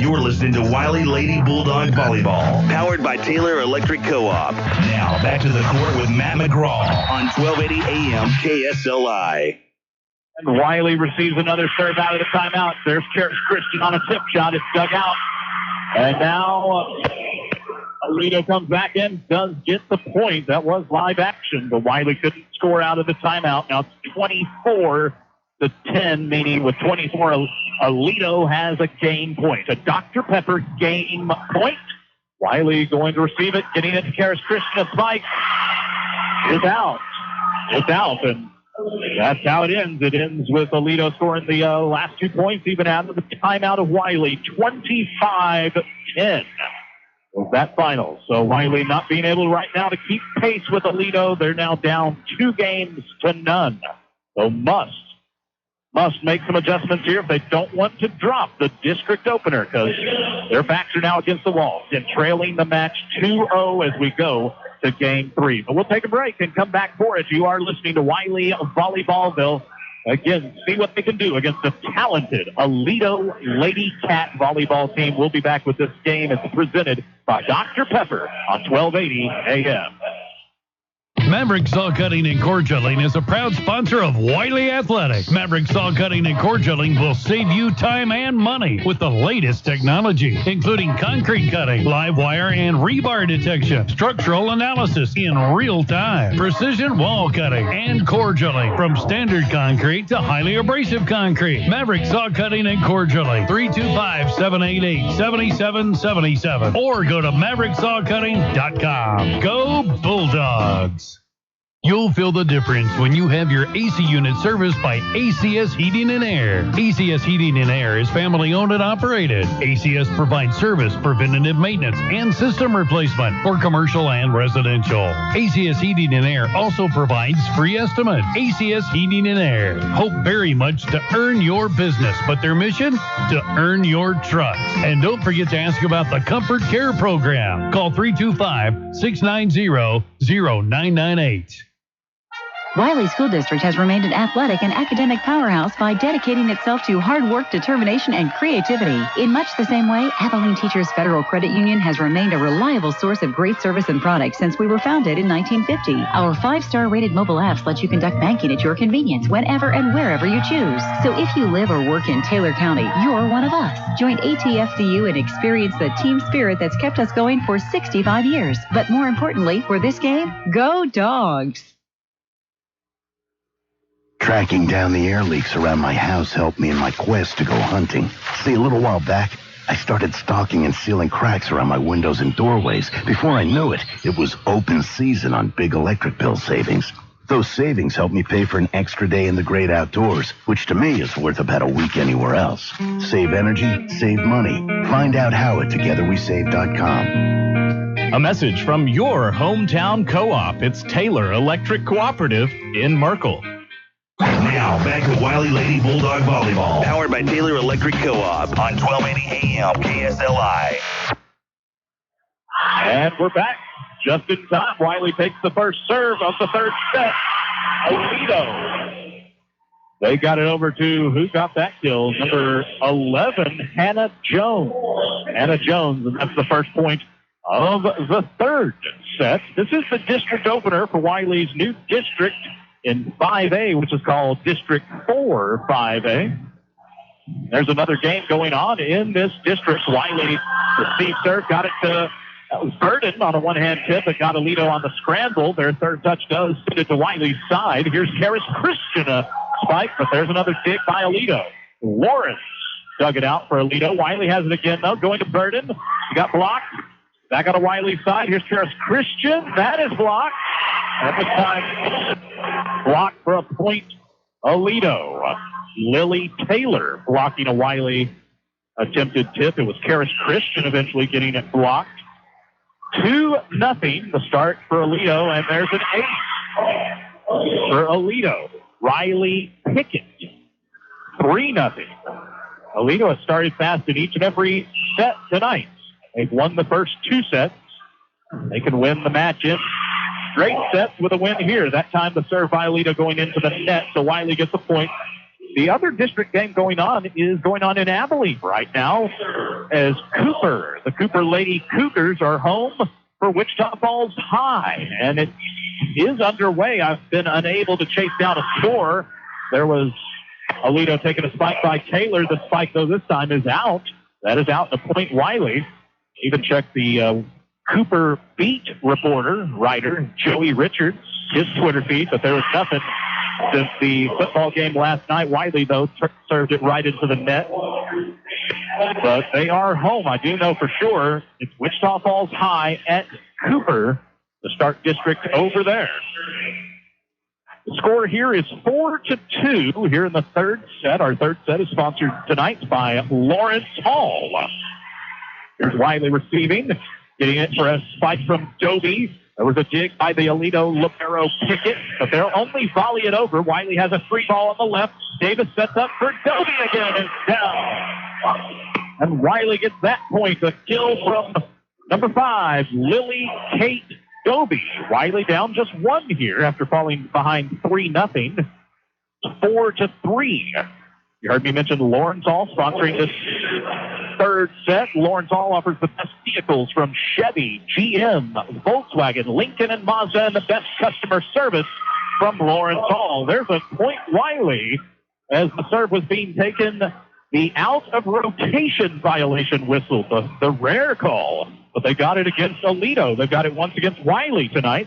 A: You're listening to Wylie Lady Bulldog Volleyball, powered by Taylor Electric Co-op. Now, back to the court with Matt McGraw on 1280 AM KSLI.
B: And Wylie receives another serve out of the timeout. There's Karis Christian on a tip shot. It's dug out. And now Aledo comes back in, does get the point. That was live action, but Wylie couldn't score out of the timeout. Now it's 24-10, meaning with 24, Aledo has a game point. A Dr. Pepper game point. Wylie going to receive it, getting it to Karis Christian. A spike is out. It's out, and that's how it ends. It ends with Aledo scoring the last 2 points, even out of the timeout of Wylie. 25-10 was that final. So Wylie not being able right now to keep pace with Aledo. They're now down 2-0. So must make some adjustments here if they don't want to drop the district opener, because their backs are now against the wall and trailing the match 2-0 as we go to game 3. But we'll take a break and come back for it. You are listening to Wylie Volleyball. They'll again see what they can do against the talented Aledo Lady Cat volleyball team. We'll be back with this game. It's presented by Dr. Pepper on 1280 AM.
M: Maverick Saw Cutting and Cord Gelling is a proud sponsor of Wylie Athletics. Maverick Saw Cutting and Cord Gelling will save you time and money with the latest technology, including concrete cutting, live wire and rebar detection, structural analysis in real time, precision wall cutting, and cord gelling from standard concrete to highly abrasive concrete. Maverick Saw Cutting and Cord Gelling, 325-788-7777, or go to MaverickSawCutting.com. Go Bulldogs! You'll feel the difference when you have your AC unit serviced by ACS Heating and Air. ACS Heating and Air is family owned and operated. ACS provides service, preventative maintenance, and system replacement for commercial and residential. ACS Heating and Air also provides free estimate. ACS Heating and Air hope very much to earn your business, but their mission? To earn your trust. And don't forget to ask about the Comfort Care Program. Call 325-690-0998.
S: Wylie School District has remained an athletic and academic powerhouse by dedicating itself to hard work, determination, and creativity. In much the same way, Abilene Teachers Federal Credit Union has remained a reliable source of great service and products since we were founded in 1950. Our 5-star rated mobile apps let you conduct banking at your convenience whenever and wherever you choose. So if you live or work in Taylor County, you're one of us. Join ATFCU and experience the team spirit that's kept us going for 65 years. But more importantly, for this game, go Dogs!
T: Tracking down the air leaks around my house helped me in my quest to go hunting. See, a little while back, I started stalking and sealing cracks around my windows and doorways. Before I knew it, it was open season on big electric bill savings. Those savings helped me pay for an extra day in the great outdoors, which to me is worth about a week anywhere else. Save energy, save money. Find out how at TogetherWeSave.com.
E: A message from your hometown co-op. It's Taylor Electric Cooperative in Merkel.
A: Now, back to Wylie Lady Bulldog Volleyball. Powered by Taylor Electric Co-op on 1280 AM KSLI.
B: And we're back just in time. Wylie takes the first serve of the third set. Aledo. They got it over to, who got that kill? Number 11, Hannah Jones. Hannah Jones, and that's the first point of the third set. This is the district opener for Wylie's new district in 5A, which is called District 4 5A. There's another game going on in this district. Wylie received serve, got it to Burden on a one-hand tip, but got Aledo on the scramble. Their third touch does send it to Wylie's side. Here's Karis Christian, a spike, but there's another dig by Aledo. Lawrence dug it out for Aledo. Wylie has it again, though, going to Burden. He got blocked. Back on to Wylie's side. Here's Karis Christian. That is blocked. At this time, blocked for a point, Aledo. Lily Taylor blocking a Wylie attempted tip. It was Karis Christian eventually getting it blocked. 2-0 the start for Aledo, and there's an ace for Aledo. Riley Pickett. 3-0. Aledo has started fast in each and every set tonight. They've won the first 2 sets. They can win the match in straight sets with a win here. That time the serve by Aledo going into the net, so Wylie gets a point. The other district game going on is going on in Abilene right now as Cooper, the Cooper Lady Cougars, are home for Wichita Falls High. And it is underway. I've been unable to chase down a score. There was Aledo taking a spike by Taylor. The spike, though, this time is out. That is out, and a point Wylie. Even checked the Cooper Beat reporter, writer, Joey Richards, his Twitter feed, but there was nothing since the football game last night. Wylie, though, served it right into the net. But they are home. I do know for sure it's Wichita Falls High at Cooper, the start district over there. The score here is 4-2 here in the third set. Our third set is sponsored tonight by Lawrence Hall. Here's Wylie receiving, getting it for a spike from Dobie. There was a dig by the Aledo libero Pickett, but they'll only volley it over. Wylie has a free ball on the left. Davis sets up for Dobie again and down. And Wylie gets that point, a kill from number 5, Lily Kate Dobie. Wylie down just 1 here after falling behind 3-0. 4-3. You heard me mention Lawrence Hall sponsoring this third set. Lawrence Hall offers the best vehicles from Chevy, GM, Volkswagen, Lincoln, and Mazda, and the best customer service from Lawrence Hall. There's a point Wylie as the serve was being taken. The out of rotation violation whistle, the rare call, but they got it against Aledo. They've got it once against Wylie tonight.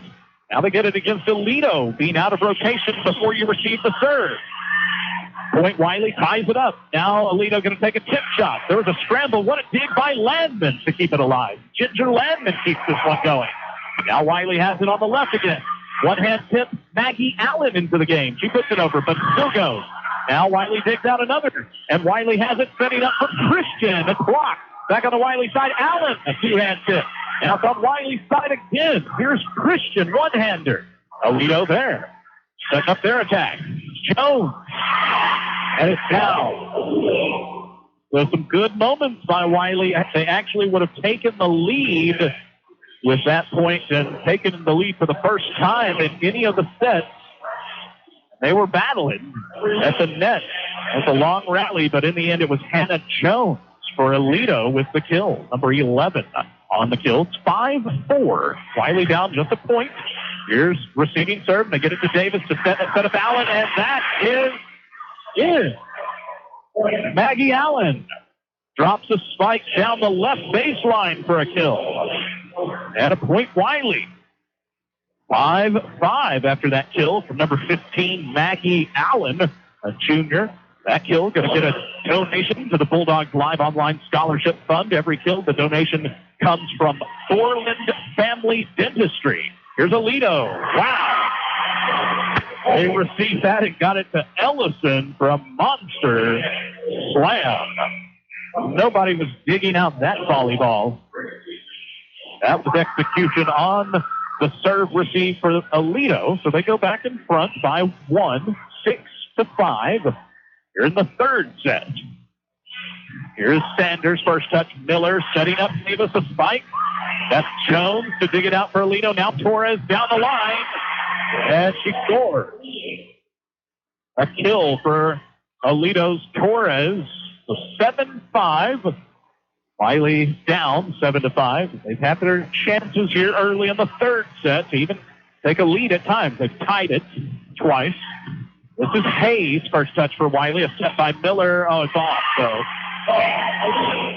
B: Now they get it against Aledo, being out of rotation before you receive the serve. Point Wylie ties it up. Now Aledo going to take a tip shot. There was a scramble. What a dig by Landman to keep it alive. Ginger Landman keeps this one going. Now Wylie has it on the left again. One-hand tip. Maggie Allen into the game. She puts it over, but still goes. Now Wylie digs out another. And Wylie has it setting up for Christian. It's blocked. Back on the Wylie side. Allen, a two-hand tip. Now it's on Wylie's side again. Here's Christian, one-hander. Aledo there. Setting up their attack. Jones. And it's down. So some good moments by Wylie. They actually would have taken the lead with that point and taken the lead for the first time in any of the sets. They were battling at the net. It was a long rally, but in the end it was Hannah Jones for Aledo with the kill. Number 11 on the kill. It's 5-4. Wylie down just a point. Here's receiving serve. And they get it to Davis to set up Allen, and that is Maggie Allen drops a spike down the left baseline for a kill. And a point Wylie. 5-5 after that kill from number 15, Maggie Allen, a junior. That kill going to get a donation to the Bulldogs Live Online Scholarship Fund. Every kill, the donation comes from Borland Family Dentistry. Here's Aledo. Wow. They received that and got it to Ellison from Monster Slam. Nobody was digging out that volleyball. That was execution on the serve receive for Aledo. So they go back in front by 1, 6-5. Here in the third set. Here's Sanders, first touch. Miller setting up, gave us a spike. That's Jones to dig it out for Aledo. Now Torres down the line. And she scores. A kill for Aledo's Torres. So 7-5. Wylie down 7-5. They've had their chances here early in the third set to even take a lead at times. They've tied it twice. This is Hayes, first touch for Wylie. A set by Miller. Oh, it's off. So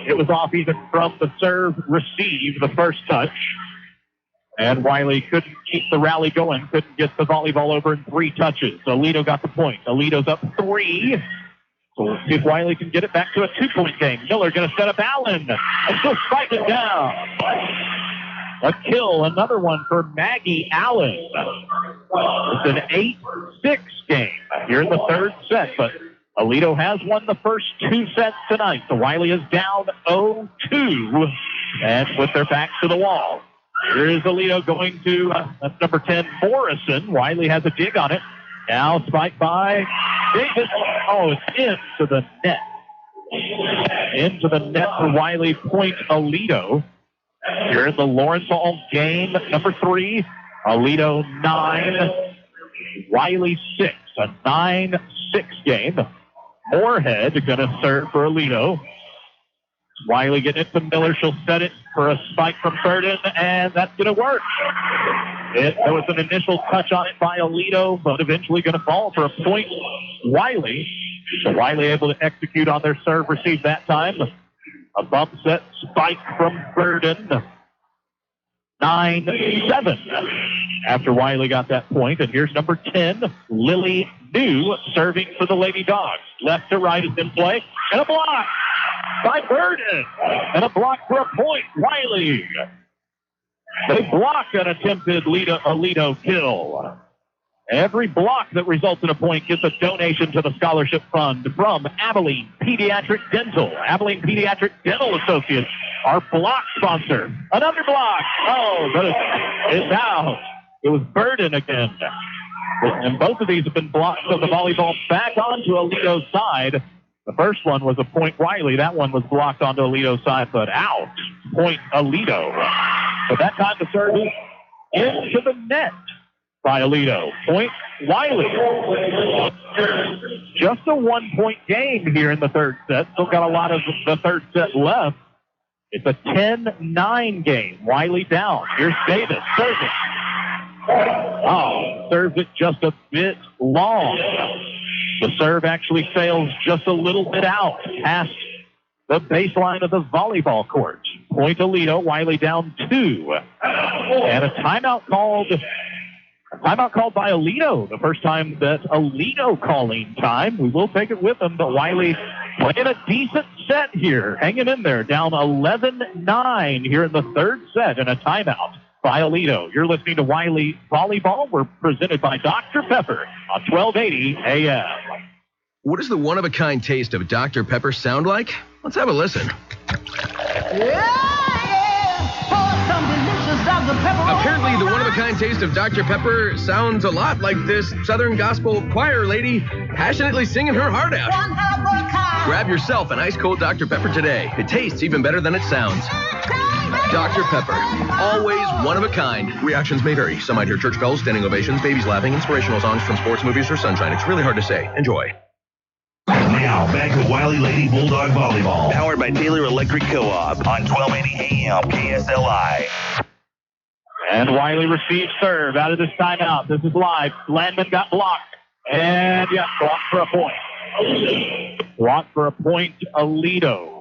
B: it was off even from the serve receive, the first touch. And Wylie couldn't keep the rally going, couldn't get the volleyball over in 3 touches. So Aledo got the point. Aledo's up 3. So we'll see if Wylie can get it back to a 2-point game. Miller going to set up Allen. And she'll spike it down. A kill, another one for Maggie Allen. It's an 8-6 game here in the third set. But Aledo has won the first 2 sets tonight. So Wylie is down 0-2 and with their backs to the wall. Here is Aledo going to, that's number 10, Morrison. Wylie has a dig on it. Now spiked by Davis. Oh, it's into the net. Into the net for Wylie, point Aledo. Here in the Lawrence Hall game, number 3. Aledo 9, Wylie 6. A 9-6 game. Moorhead going to serve for Aledo. Wylie getting it to Miller. She'll set it for a spike from Burden, and that's going to work. There was an initial touch on it by Aledo, but eventually going to fall for a point. Wylie. So Wylie able to execute on their serve receive that time. A bump set spike from Burden. 9-7 after Wylie got that point. And here's number 10, Lily New, serving for the Lady Dogs. Left to right is in play. And a block by Burden. And a block for a point. Wylie. They block an attempted Aledo kill. Every block that results in a point gets a donation to the scholarship fund from Abilene Pediatric Dental. Abilene Pediatric Dental Associates, our block sponsor. Another block. Oh, but it's out. It was Burden again. And both of these have been blocked, so the volleyball back onto Aledo's side. The first one was a point Wylie. That one was blocked onto Aledo's side, but out. Point Aledo. But that time the serve is into the net by Aledo. Point Wylie. Just a 1-point game here in the third set. Still got a lot of the third set left. It's a 10-9 game. Wylie down. Here's Davis serving. Oh, serves it just a bit long. The serve actually sails just a little bit out past the baseline of the volleyball court. Point Aledo. Wylie down 2. And a timeout called by Aledo. The first time that Aledo calling time. We will take it with them, but Wylie playing a decent set here. Hanging in there. Down 11-9 here in the third set and a timeout by Aledo. You're listening to Wylie Volleyball. We're presented by Dr. Pepper on 1280 AM.
F: What does the one-of-a-kind taste of Dr. Pepper sound like? Let's have a listen. Apparently, the one-of-a-kind taste of Dr. Pepper sounds a lot like this Southern gospel choir lady passionately singing her heart out. Grab yourself an ice-cold Dr. Pepper today. It tastes even better than it sounds. Dr. Pepper, always one of a kind. Reactions may vary. Some might hear church bells, standing ovations, babies laughing, inspirational songs from sports, movies, or sunshine. It's really hard to say. Enjoy.
A: Now, back to Wylie Lady Bulldog Volleyball. Powered by Taylor Electric Co-op on 1280 AM KSLI.
B: And Wylie receives serve out of this timeout. This is live. Landman got blocked. And, yeah, blocked for a point. Blocked for a point, Aledo.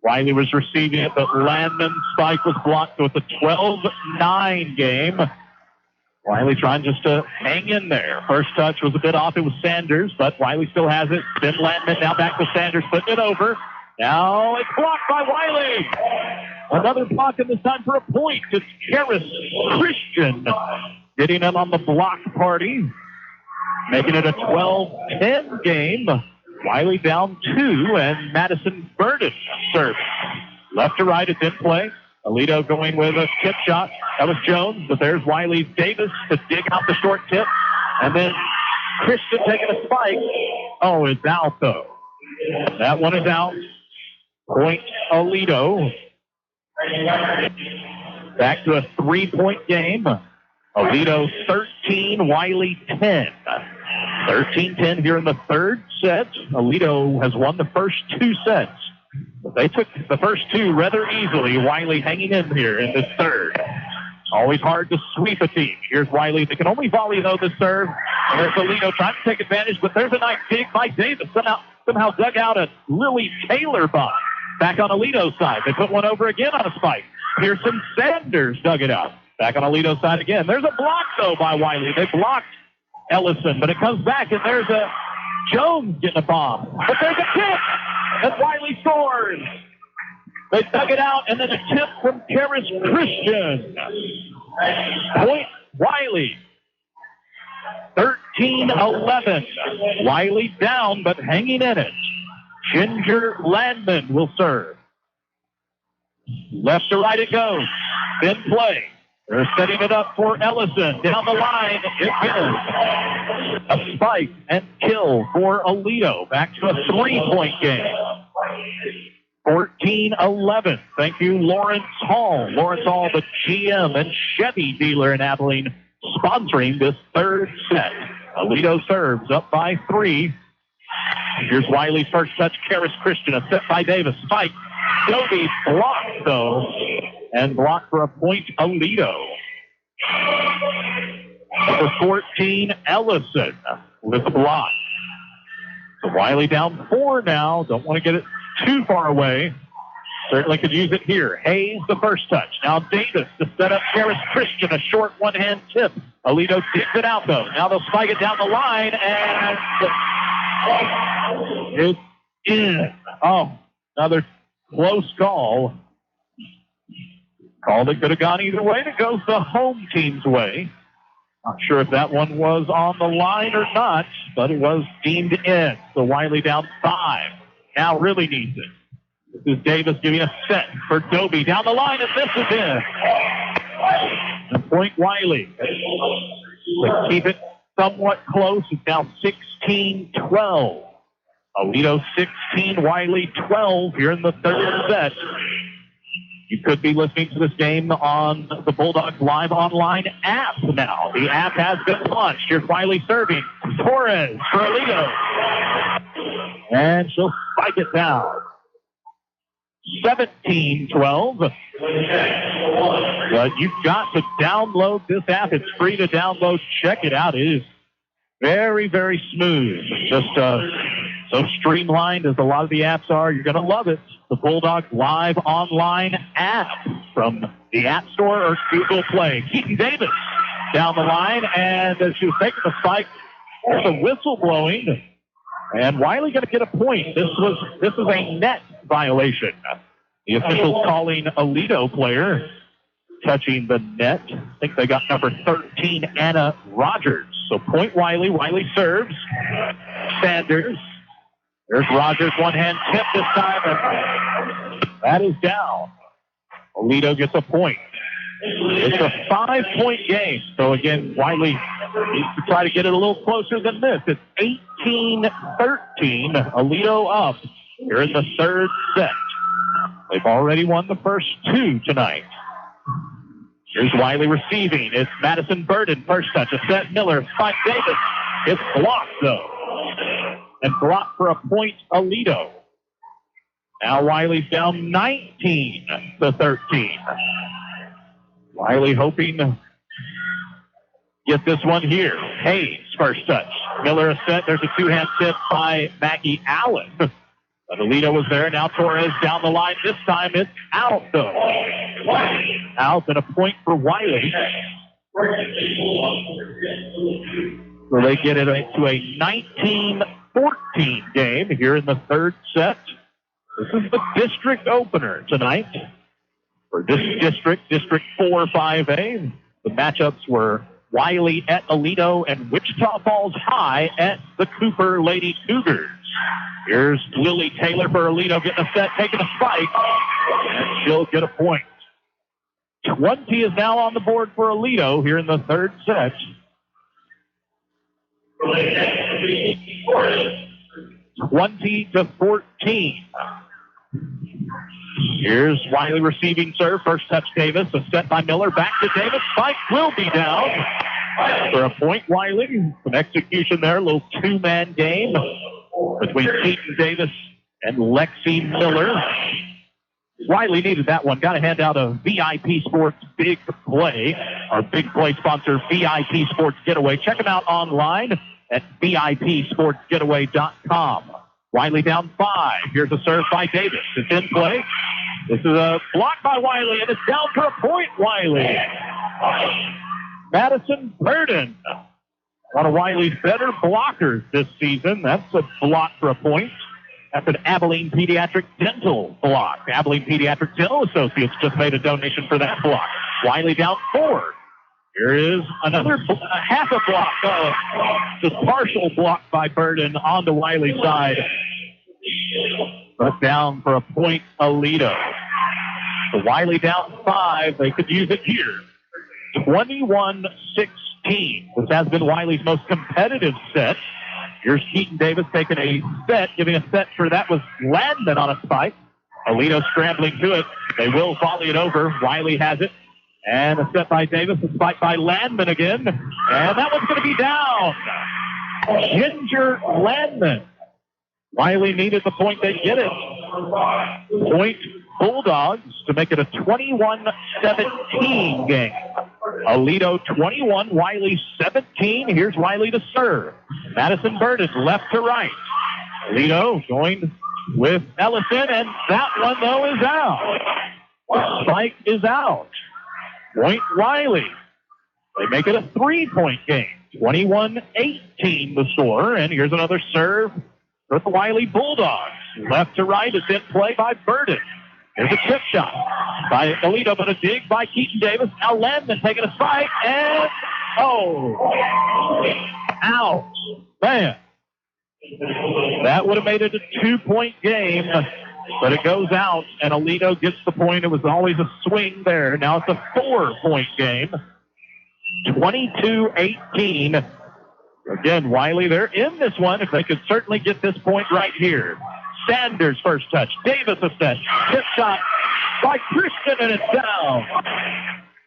B: Wylie was receiving it, but Landman's spike was blocked, so it's a 12-9 game. Wylie trying just to hang in there. First touch was a bit off. It was Sanders, but Wylie still has it. Then Landman now back to Sanders, putting it over. Now it's blocked by Wylie. Another block, and this time for a point. It's Harris Christian getting in on the block party, making it a 12-10 game. Wylie down 2, and Madison Burden serves. Left to right, it's in play. Aledo going with a tip shot. That was Jones, but there's Wiley Davis to dig out the short tip. And then Christian taking a spike. Oh, it's out, though. That one is out. Point Aledo. Back to a 3-point game. Aledo 13, Wiley 10. 13-10 here in the third set. Aledo has won the first 2 sets. But they took the first 2 rather easily. Wiley hanging in here in this third. Always hard to sweep a team. Here's Wiley. They can only volley, though, the serve. And there's Aledo trying to take advantage, but there's a nice dig by Davis. Somehow dug out a Lily Taylor bomb. Back on Aledo's side. They put one over again on a spike. Pearson Sanders dug it out. Back on Aledo's side again. There's a block, though, by Wiley. They blocked Ellison, but it comes back, and there's a Jones getting a bomb. But there's a tip, and Wiley scores. They dug it out, and then a tip from Karis Christian. Point Wiley. 13-11. Wiley down, but hanging in it. Ginger Landman will serve. Left to right it goes. Spin play. They're setting it up for Ellison. Down the line, it is a spike and kill for Aledo. Back to a 3-point game. 14-11. Thank you, Lawrence Hall. Lawrence Hall, the GM and Chevy dealer in Abilene, sponsoring this third set. Aledo serves up by 3. Here's Wiley's first touch. Karis Christian, a set by Davis. Spike. Dobie blocked, though, and blocked for a point, Aledo. Number 14, Ellison with the block. So Wiley down 4 now. Don't want to get it too far away. Certainly could use it here. Hayes, the first touch. Now Davis to set up Karis Christian, a short one-hand tip. Aledo digs it out, though. Now they'll spike it down the line, and it's in. Oh, another close call. Call that could have gone either way. It goes the home team's way. Not sure if that one was on the line or not, but it was deemed in. So Wiley down 5. Now really needs it. This is Davis giving a set for Dobie. Down the line, and this is in. And point Wiley. To keep it somewhat close, it's now 16-12. Aledo 16, Wiley 12 here in the third set. You could be listening to this game on the Bulldogs Live Online app now. The app has been launched. Here's Wiley serving. Torres for Aledo. And she'll spike it down. 17-12. But you've got to download this app. It's free to download. Check it out. It is very, very smooth. Just so streamlined as a lot of the apps are. You're going to love it. The Bulldogs Live Online app from the App Store or Google Play. Keaton Davis down the line, and as she was taking the spike, there's a whistle blowing, and Wiley going to get a point. This is a net violation. The officials calling Aledo player touching the net. I think they got number 13, Anna Rogers. So point Wiley. Wiley serves. Sanders. There's Rogers, one-hand tip this time, and that is down. Aledo gets a point. It's a 5-point game. So, again, Wiley needs to try to get it a little closer than this. It's 18-13. Aledo up here in the third set. They've already won the first 2 tonight. Here's Wiley receiving. It's Madison Burden, first touch. A set Miller, Spike Davis. It's blocked, though. And blocked for a point, Aledo. Now Wiley's down 19-13. Wiley hoping to get this one here. Hayes, first touch. Miller a set. There's a 2-hand tip by Maggie Allen. But Aledo was there. Now Torres down the line. This time it's out, though. Out and a point for Wiley. So they get it to a 19-14 game here in the third set. This is the district opener tonight for this district, District 4-5A. The matchups were Wiley at Aledo and Wichita Falls High at the Cooper Lady Cougars. Here's Lily Taylor for Aledo getting a set, taking a spike, and she'll get a point. 20 is now on the board for Aledo here in the third set. 20-14. Here's Wylie receiving serve. First touch Davis. A set by Miller. Back to Davis. Spike will be down for a point. Wylie. Some execution there. A little two-man game between Keaton Davis and Lexi Miller. Wylie needed that one. Got to hand out a VIP Sports Big Play. Our Big Play sponsor, VIP Sports Getaway. Check them out online at VIPSportsGetaway.com. Wylie down 5. Here's a serve by Davis. It's in play. This is a block by Wylie, and it's down for a point, Wylie. Madison Burden, one of Wylie's better blockers this season. That's a block for a point. That's an Abilene Pediatric Dental block. Abilene Pediatric Dental Associates just made a donation for that block. Wylie down 4. Here is another half a block, just partial block by Burden on the Wylie side. But down for a point, Aledo. So Wylie down 5. They could use it here. 21-16. This has been Wylie's most competitive set. Here's Keaton Davis taking a set, giving a set for that was Landman on a spike. Aledo scrambling to it. They will volley it over. Wylie has it. And a set by Davis, a spike by Landman again. And that one's going to be down. Ginger Landman. Wylie needed the point. They get it. Point Bulldogs to make it a 21-17 game. Aledo 21, Wylie 17. Here's Wylie to serve. Madison Burden left to right. Aledo going with Ellison, and that one, though, is out. Spike is out. Point Wylie. They make it a 3-point game. 21-18 the score. And here's another serve for the Wylie Bulldogs. Left to right is in play by Burden. Here's a chip shot by Aledo, but a dig by Keaton Davis. Now Landman taking a spike, and out. Man. That would have made it a 2-point game. But it goes out, and Aledo gets the point. It was always a swing there. Now it's a 4-point game. 22-18. Again, Wylie, they're in this one if they could certainly get this point right here. Sanders first touch. Davis a set. Tip shot by Christian, and it's down.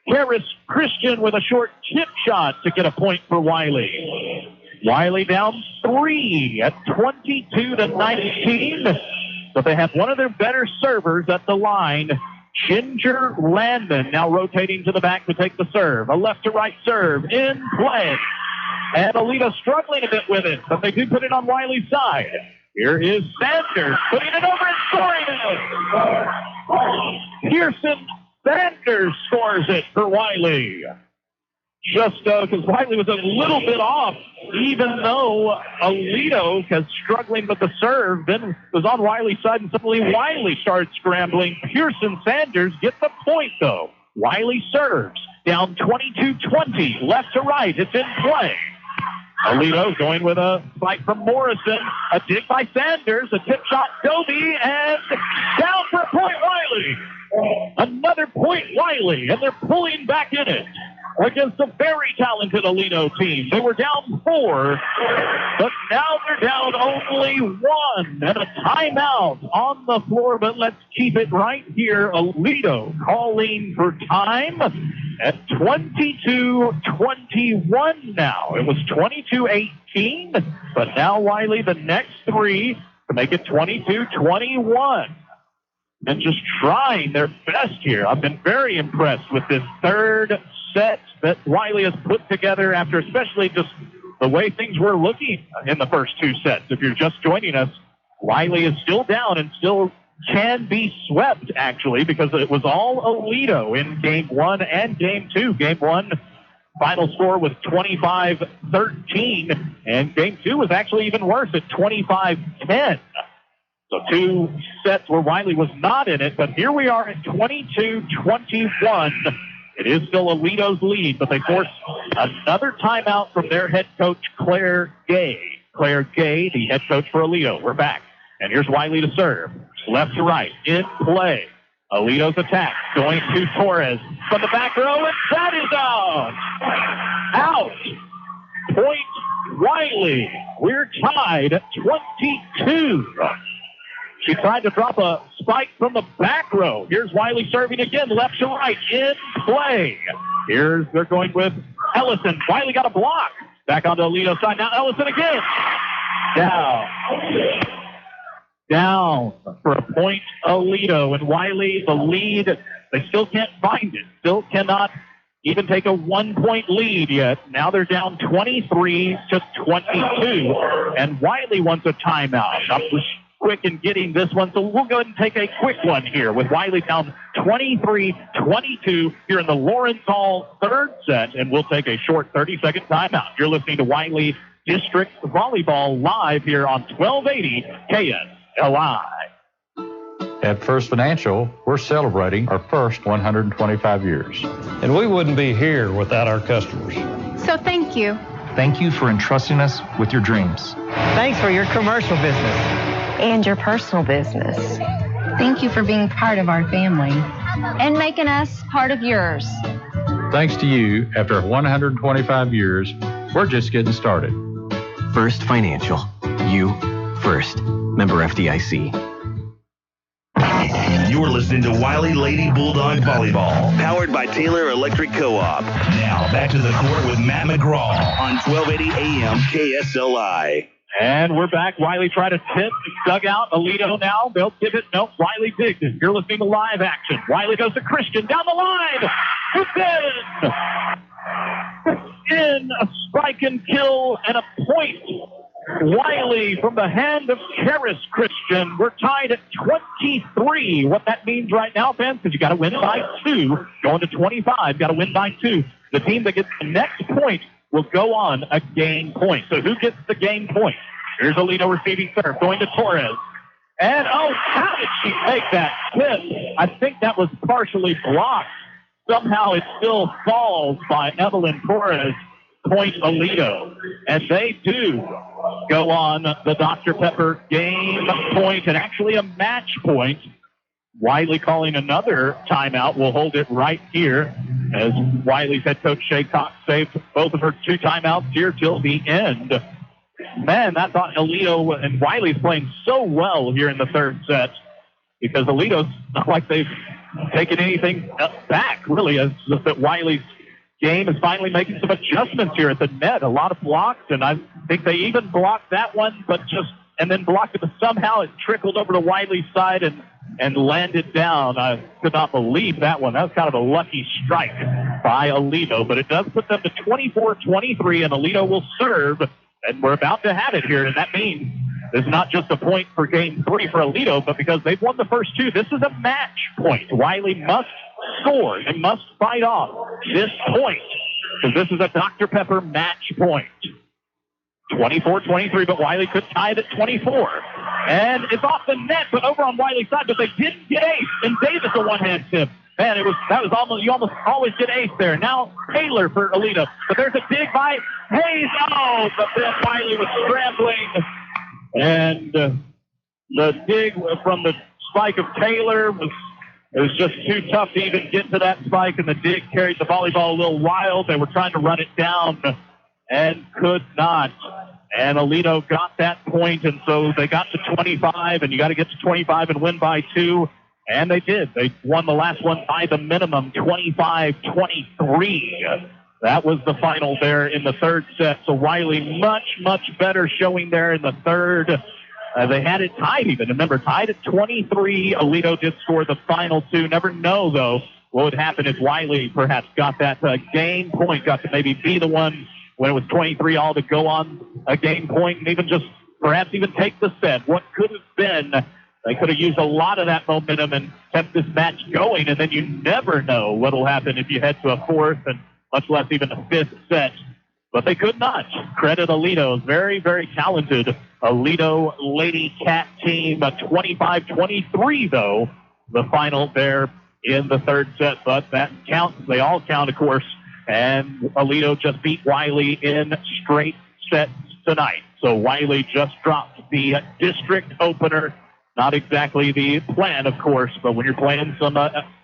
B: Harris Christian with a short chip shot to get a point for Wylie. Wylie down 3 at 22-19. But they have one of their better servers at the line, Ginger Landman, now rotating to the back to take the serve. A left-to-right serve in play. And Aledo struggling a bit with it, but they do put it on Wylie's side. Here is Sanders putting it over and scoring it. Pearson Sanders scores it for Wylie. Just because Wylie was a little bit off, even though Aledo was struggling with the serve, then was on Wylie's side, and suddenly Wylie started scrambling. Pearson Sanders gets the point, though. Wylie serves. Down 22-20, left to right. It's in play. Aledo going with a spike from Morrison. A dig by Sanders. A tip shot, Dobie, and down for a point, Wylie. Another point, Wylie, and they're pulling back in it against a very talented Aledo team. They were down 4, but now they're down only 1, and a timeout on the floor, but let's keep it right here. Aledo calling for time at 22-21 now. It was 22-18, but now Wylie the next 3 to make it 22-21. And just trying their best here. I've been very impressed with this third set that Wylie has put together after especially just the way things were looking in the first 2 sets. If you're just joining us, Wylie is still down and still can be swept, actually, because it was all Aledo in Game 1 and Game 2. Game 1, final score was 25-13, and Game 2 was actually even worse at 25-10. So 2 sets where Wylie was not in it, but here we are at 22-21. It is still Aledo's lead, but they force another timeout from their head coach, Claire Gay. Claire Gay, the head coach for Aledo. We're back. And here's Wylie to serve. Left to right. In play. Aledo's attack going to Torres from the back row, and that is out. Out. Point Wylie. We're tied at 22. She tried to drop a spike from the back row. Here's Wylie serving again, left to right, in play. They're going with Ellison. Wylie got a block. Back onto Aledo's side. Now Ellison again. Down for a point, Aledo. And Wylie, the lead, they still can't find it. Still cannot even take a 1-point lead yet. Now they're down 23 to 22. And Wylie wants a timeout. Up was quick in getting this one, so we'll go ahead and take a quick one here with Wylie down 23-22 here in the Lawrence Hall third set, and we'll take a short 30-second timeout. You're listening to Wylie District Volleyball live here on 1280 KSLI.
U: At First Financial, we're celebrating our first 125 years.
V: And we wouldn't be here without our customers.
W: So thank you.
U: Thank you for entrusting us with your dreams.
X: Thanks for your commercial business.
W: And your personal business. Thank you for being part of our family. And making us part of yours.
U: Thanks to you, after 125 years, we're just getting started.
J: First Financial. You first. Member FDIC.
A: You're listening to Wylie Lady Bulldog Volleyball, powered by Taylor Electric Co-op. Now, back to the court with Matt McGraw on 1280 AM KSLI.
B: And we're back. Wylie tried to tip, dug out. Aledo now. They'll give it. Nope. Wylie digs it. You're listening to live action. Wylie goes to Christian down the line. In a spike and kill and a point. Wylie from the hand of Karis Christian. We're tied at 23. What that means right now, fans, because you got to win by 2. Going to 25. Got to win by 2. The team that gets the next point will go on a game point. So who gets the game point? Here's Aledo receiving serve, going to Torres. And, how did she take that tip? I think that was partially blocked. Somehow it still falls by Evelyn Torres. Point Aledo. And they do go on the Dr. Pepper game point, and actually a match point. Wylie calling another timeout. We'll hold it right here as Wylie's head coach Shay Cox saved both of her 2 timeouts here till the end. Man, I thought Aledo and Wylie's playing so well here in the third set, because Aledo's not like they've taken anything back, really. It's just that Wylie's game is finally making some adjustments here at the net. A lot of blocks, and I think they even blocked that one, and then blocked it, but somehow it trickled over to Wylie's side and landed down. I could not believe that one. That was kind of a lucky strike by Aledo, but it does put them to 24-23, and Aledo will serve, and we're about to have it here, and that means it's not just a point for game 3 for Aledo, but because they've won the first 2, this is a match point. Wylie must score. They must fight off this point, because this is a Dr. Pepper match point. 24-23, but Wylie could tie it at 24. And it's off the net, but over on Wylie's side, but they didn't get ace. And Davis a one-hand tip. Man, that was almost, you almost always get ace there. Now Taylor for Aledo. But there's a dig by Hayes. Oh, but then Wylie was scrambling. And the dig from the spike of Taylor was just too tough to even get to that spike, and the dig carried the volleyball a little wild. They were trying to run it down and could not. And Aledo got that point, and so they got to 25, and you got to get to 25 and win by 2. And they did. They won the last one by the minimum, 25-23. That was the final there in the third set. So Wylie, much, much better showing there in the third. They had it tied even. Remember, tied at 23. Aledo did score the final 2. Never know, though, what would happen if Wylie perhaps got that game point, got to maybe be the one when it was 23 all to go on a game point and even just perhaps even take the set. What could have been, they could have used a lot of that momentum and kept this match going, and then you never know what will happen if you head to a fourth and much less even a fifth set. But they could not. Credit Aledo. Very, very talented Aledo Lady Cat team. 25-23, though, the final there in the third set. But that counts. They all count, of course. And Aledo just beat Wylie in straight sets tonight. So Wylie just dropped the district opener Not exactly the plan, of course, but when you're playing some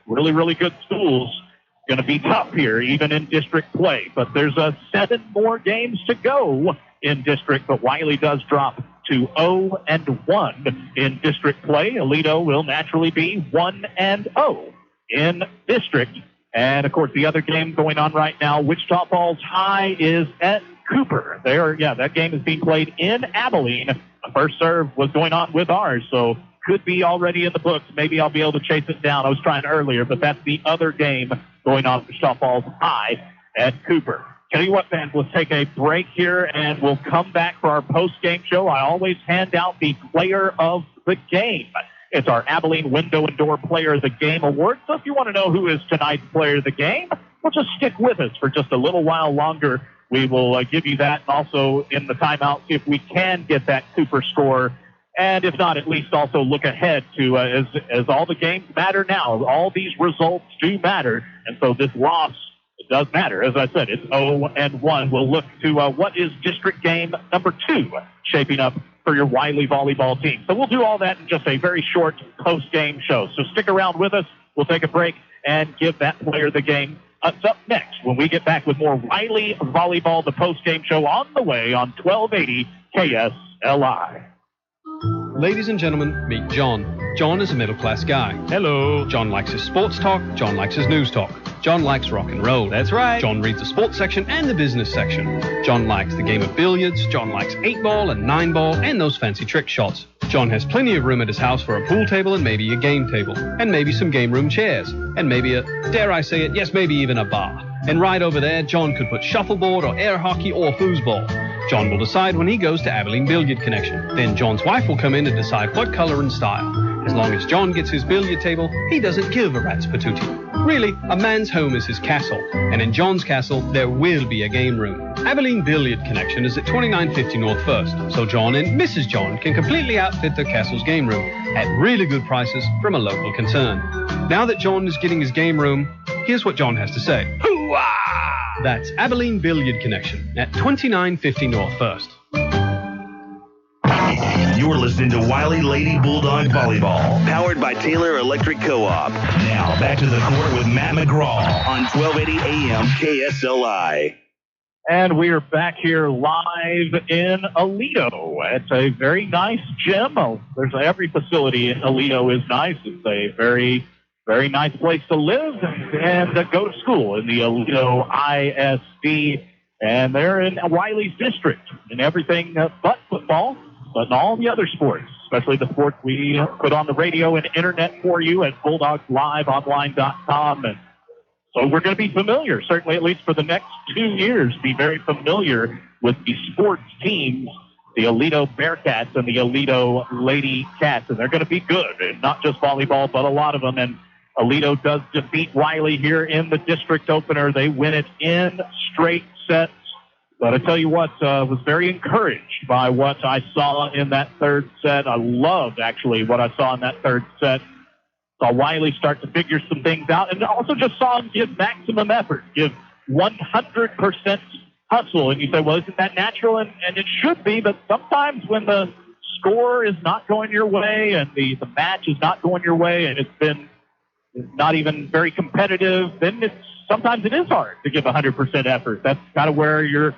B: really, really good schools, it's going to be tough here, even in district play. But there's 7 more games to go in district, but Wylie does drop to 0-1 in district play. Aledo will naturally be 1-0 in district. And, of course, the other game going on right now, Wichita Falls High is at Cooper. That game is being played in Abilene. The first serve was going on with ours, so could be already in the books. Maybe I'll be able to chase it down. I was trying earlier, but that's the other game going on for Wichita Falls High at Cooper. Tell you what, fans, let's take a break here, and we'll come back for our post-game show. I always hand out the player of the game. It's our Abilene Window and Door Player of the Game Award. So if you want to know who is tonight's player of the game, well, just stick with us for just a little while longer. We will give you that, and also in the timeout, see if we can get that Cooper score. And if not, at least also look ahead to, as all the games matter now. All these results do matter. And so this loss, it does matter. As I said, it's 0-1. We'll look to what is district game number 2 shaping up for your Wylie volleyball team. So we'll do all that in just a very short post-game show. So stick around with us. We'll take a break and give that player of the game. It's up next when we get back with more Wylie volleyball, the post-game show on the way on 1280 KSLI.
C: Ladies and gentlemen, meet John. John is a middle-class guy. Hello. John likes his sports talk. John likes his news talk. John likes rock and roll. That's right. John reads the sports section and the business section. John likes the game of billiards. John likes 8-ball and 9-ball and those fancy trick shots. John has plenty of room at his house for a pool table and maybe a game table. And maybe some game room chairs. And maybe dare I say it, yes, maybe even a bar. And right over there, John could put shuffleboard or air hockey or foosball. John will decide when he goes to Abilene Billiard Connection. Then John's wife will come in and decide what color and style. As long as John gets his billiard table, he doesn't give a rat's patootie. Really, a man's home is his castle, and in John's castle, there will be a game room. Abilene Billiard Connection is at 2950 North 1st, so John and Mrs. John can completely outfit their castle's game room at really good prices from a local concern. Now that John is getting his game room, here's what John has to say. Hoo-ah! That's Abilene Billiard Connection at 2950 North 1st.
A: You're listening to Wylie Lady Bulldog Volleyball, powered by Taylor Electric Co-op. Now, back to the court with Matt McGraw on 1280 AM KSLI.
B: And we are back here live in Aledo. It's a very nice gym. There's every facility in Aledo is nice. It's a very, very nice place to live and go to school in the Aledo ISD. And they're in Wylie's district and everything but football. But in all the other sports, especially the sports we put on the radio and internet for you at BulldogSLiveOnline.com. And so we're going to be familiar, certainly at least for the next 2 years, be very familiar with the sports teams, the Aledo Bearcats and the Aledo Lady Cats. And they're going to be good, and not just volleyball, but a lot of them. And Aledo does defeat Wylie here in the district opener. They win it in straight sets. But I tell you what, was very encouraged by what I saw in that third set. I loved, actually, what I saw in that third set. Saw Wylie start to figure some things out, and also just saw him give maximum effort, give 100% hustle. And you say, well, isn't that natural? And it should be, but sometimes when the score is not going your way and the match is not going your way and it's been not even very competitive, then sometimes it is hard to give 100% effort. That's kind of where your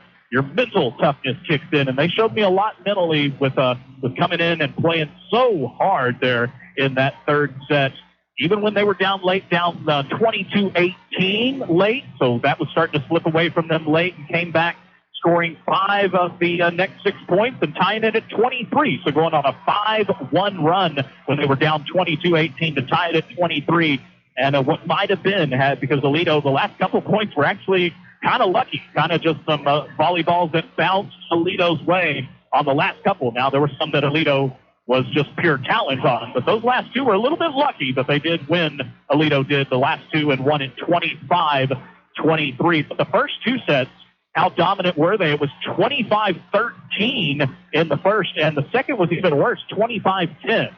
B: mental toughness kicks in, and they showed me a lot mentally with coming in and playing so hard there in that third set, even when they were down late, down 22-18 late, so that was starting to slip away from them late, and came back scoring 5 of the next 6 points and tying it at 23, so going on a 5-1 run when they were down 22-18 to tie it at 23. And what might have been, because Aledo, the last couple points were actually kind of lucky, kind of just some volleyballs that bounced Aledo's way on the last couple. Now, there were some that Aledo was just pure talent on, but those last 2 were a little bit lucky, but they did win. Aledo did the last 2 and won it 25-23. But the first 2 sets, how dominant were they? It was 25-13 in the first, and the second was even worse, 25-10.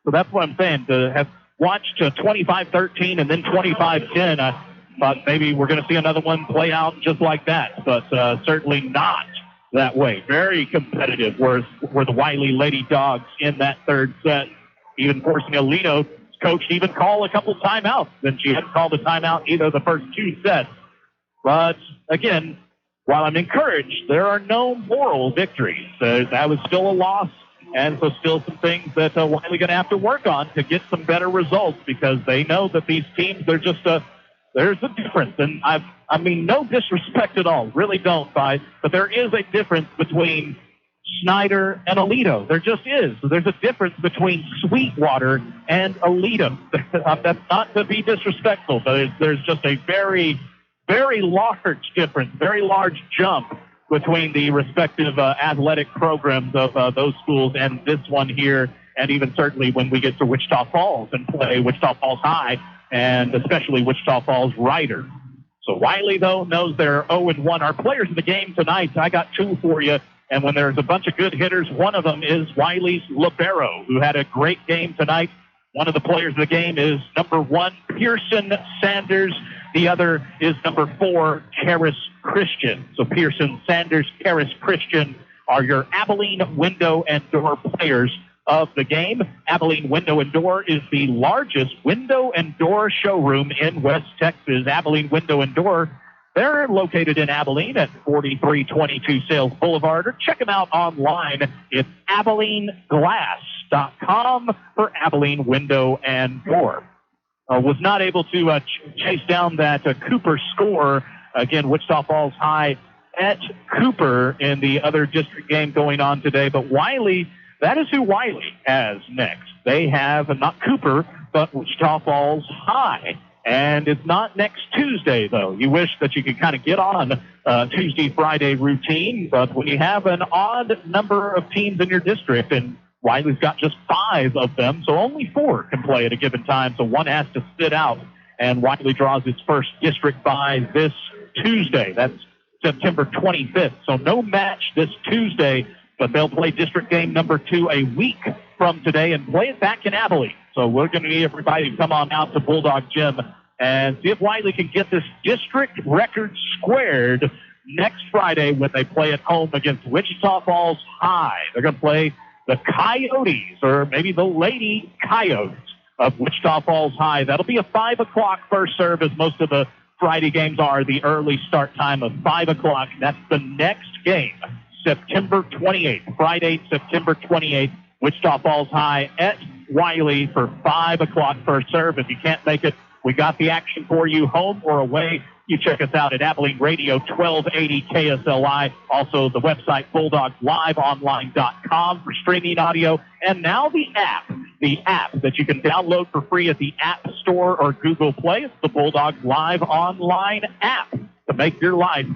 B: So that's what I'm saying, to have watched 25-13 and then 25-10. I thought maybe we're going to see another one play out just like that, but certainly not that way. Very competitive were the Wylie Lady Dogs in that third set. even forcing Aledo's coach to even call a couple timeouts. Then she hadn't called a timeout either the first 2 sets. But again, while I'm encouraged, there are no moral victories. That was still a loss, and so still some things that Wylie going to have to work on to get some better results, because they know that these teams, they're just there's a difference. And I mean, no disrespect at all, really don't, but there is a difference between Snyder and Aledo. There just is. There's a difference between Sweetwater and Aledo. That's not to be disrespectful, but there's just a very, very large difference, very large jump between the respective athletic programs of those schools and this one here, and even certainly when we get to Wichita Falls and play Wichita Falls High, and especially Wichita Falls Ryder. So Wylie, though, knows they're 0-1. Our players of the game tonight, I got 2 for you. And when there's a bunch of good hitters, one of them is Wylie's Libero, who had a great game tonight. One of the players of the game is number 1, Pearson Sanders. The other is number 4, Karis Christian. So Pearson, Sanders, Karis Christian are your Abilene window and door players of the game. Abilene Window and Door is the largest window and door showroom in West Texas. Abilene Window and Door, they're located in Abilene at 4322 Sales Boulevard, or check them out online. It's AbileneGlass.com for Abilene Window and Door. Was not able to chase down that Cooper score. Again, Wichita Falls High at Cooper in the other district game going on today. But Wylie, that is who Wylie has next. They have not Cooper, but Wichita Falls High. And it's not next Tuesday, though. You wish that you could kind of get on Tuesday, Friday routine, but when you have an odd number of teams in your district, and Wylie's got just 5 of them, so only 4 can play at a given time, so one has to sit out. And Wylie draws its first district bye this Tuesday. That's September 25th. So no match this Tuesday, but they'll play district game number 2 a week from today and play it back in Abilene. So we're going to need everybody to come on out to Bulldog Gym and see if Wylie can get this district record squared next Friday when they play at home against Wichita Falls High. They're going to play the Coyotes, or maybe the Lady Coyotes of Wichita Falls High. That'll be a 5 o'clock first serve, as most of the Friday games are, the early start time of 5 o'clock. That's the next game, September 28th, Friday, September 28th, Wichita Falls High at Wylie for 5 o'clock first serve. If you can't make it, we got the action for you, home or away. You check us out at Abilene Radio 1280 KSLI. Also, the website BulldogLiveOnline.com for streaming audio. And now the app that you can download for free at the App Store or Google Play. It's the Bulldogs Live Online app to make your life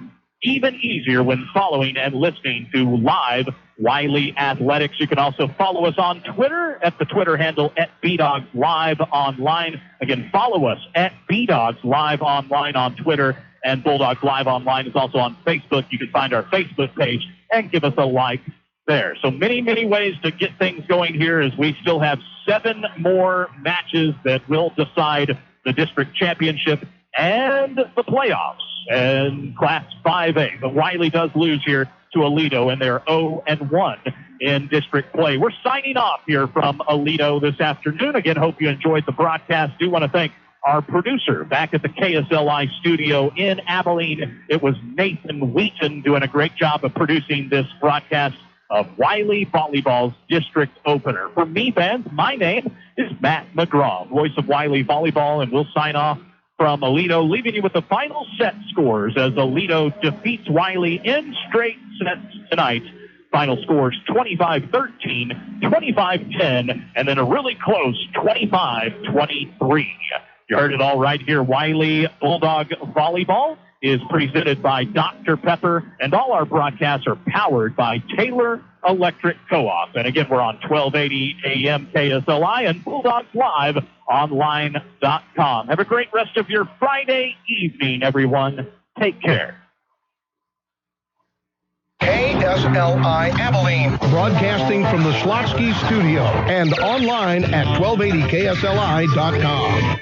B: even easier when following and listening to live Wylie Athletics. You can also follow us on Twitter at the Twitter handle at BDogsLiveOnline. Again, follow us at BDogsLiveOnline on Twitter, and Bulldogs Live Online is also on Facebook. You can find our Facebook page and give us a like there. So many, many ways to get things going here, as we still have 7 more matches that will decide the district championship and the playoffs in Class 5A. But Wylie does lose here to Aledo, and they're 0-1 in district play. We're signing off here from Aledo this afternoon. Again, hope you enjoyed the broadcast. Do want to thank our producer back at the KSLI studio in Abilene. It was Nathan Wheaton doing a great job of producing this broadcast of Wylie Volleyball's district opener. For me, fans, my name is Matt McGraw, voice of Wylie Volleyball, and we'll sign off from Aledo, leaving you with the final set scores as Aledo defeats Wylie in straight sets tonight. Final scores 25-13, 25-10, and then a really close 25-23. You heard it all right here. Wylie Bulldog Volleyball is presented by Dr. Pepper, and all our broadcasts are powered by Taylor Electric Co-op. And again, we're on 1280 AM KSLI and BulldogsLiveOnline.com. Have a great rest of your Friday evening, everyone. Take care.
D: KSLI Abilene, broadcasting from the Slotsky studio and online at 1280KSLI.com.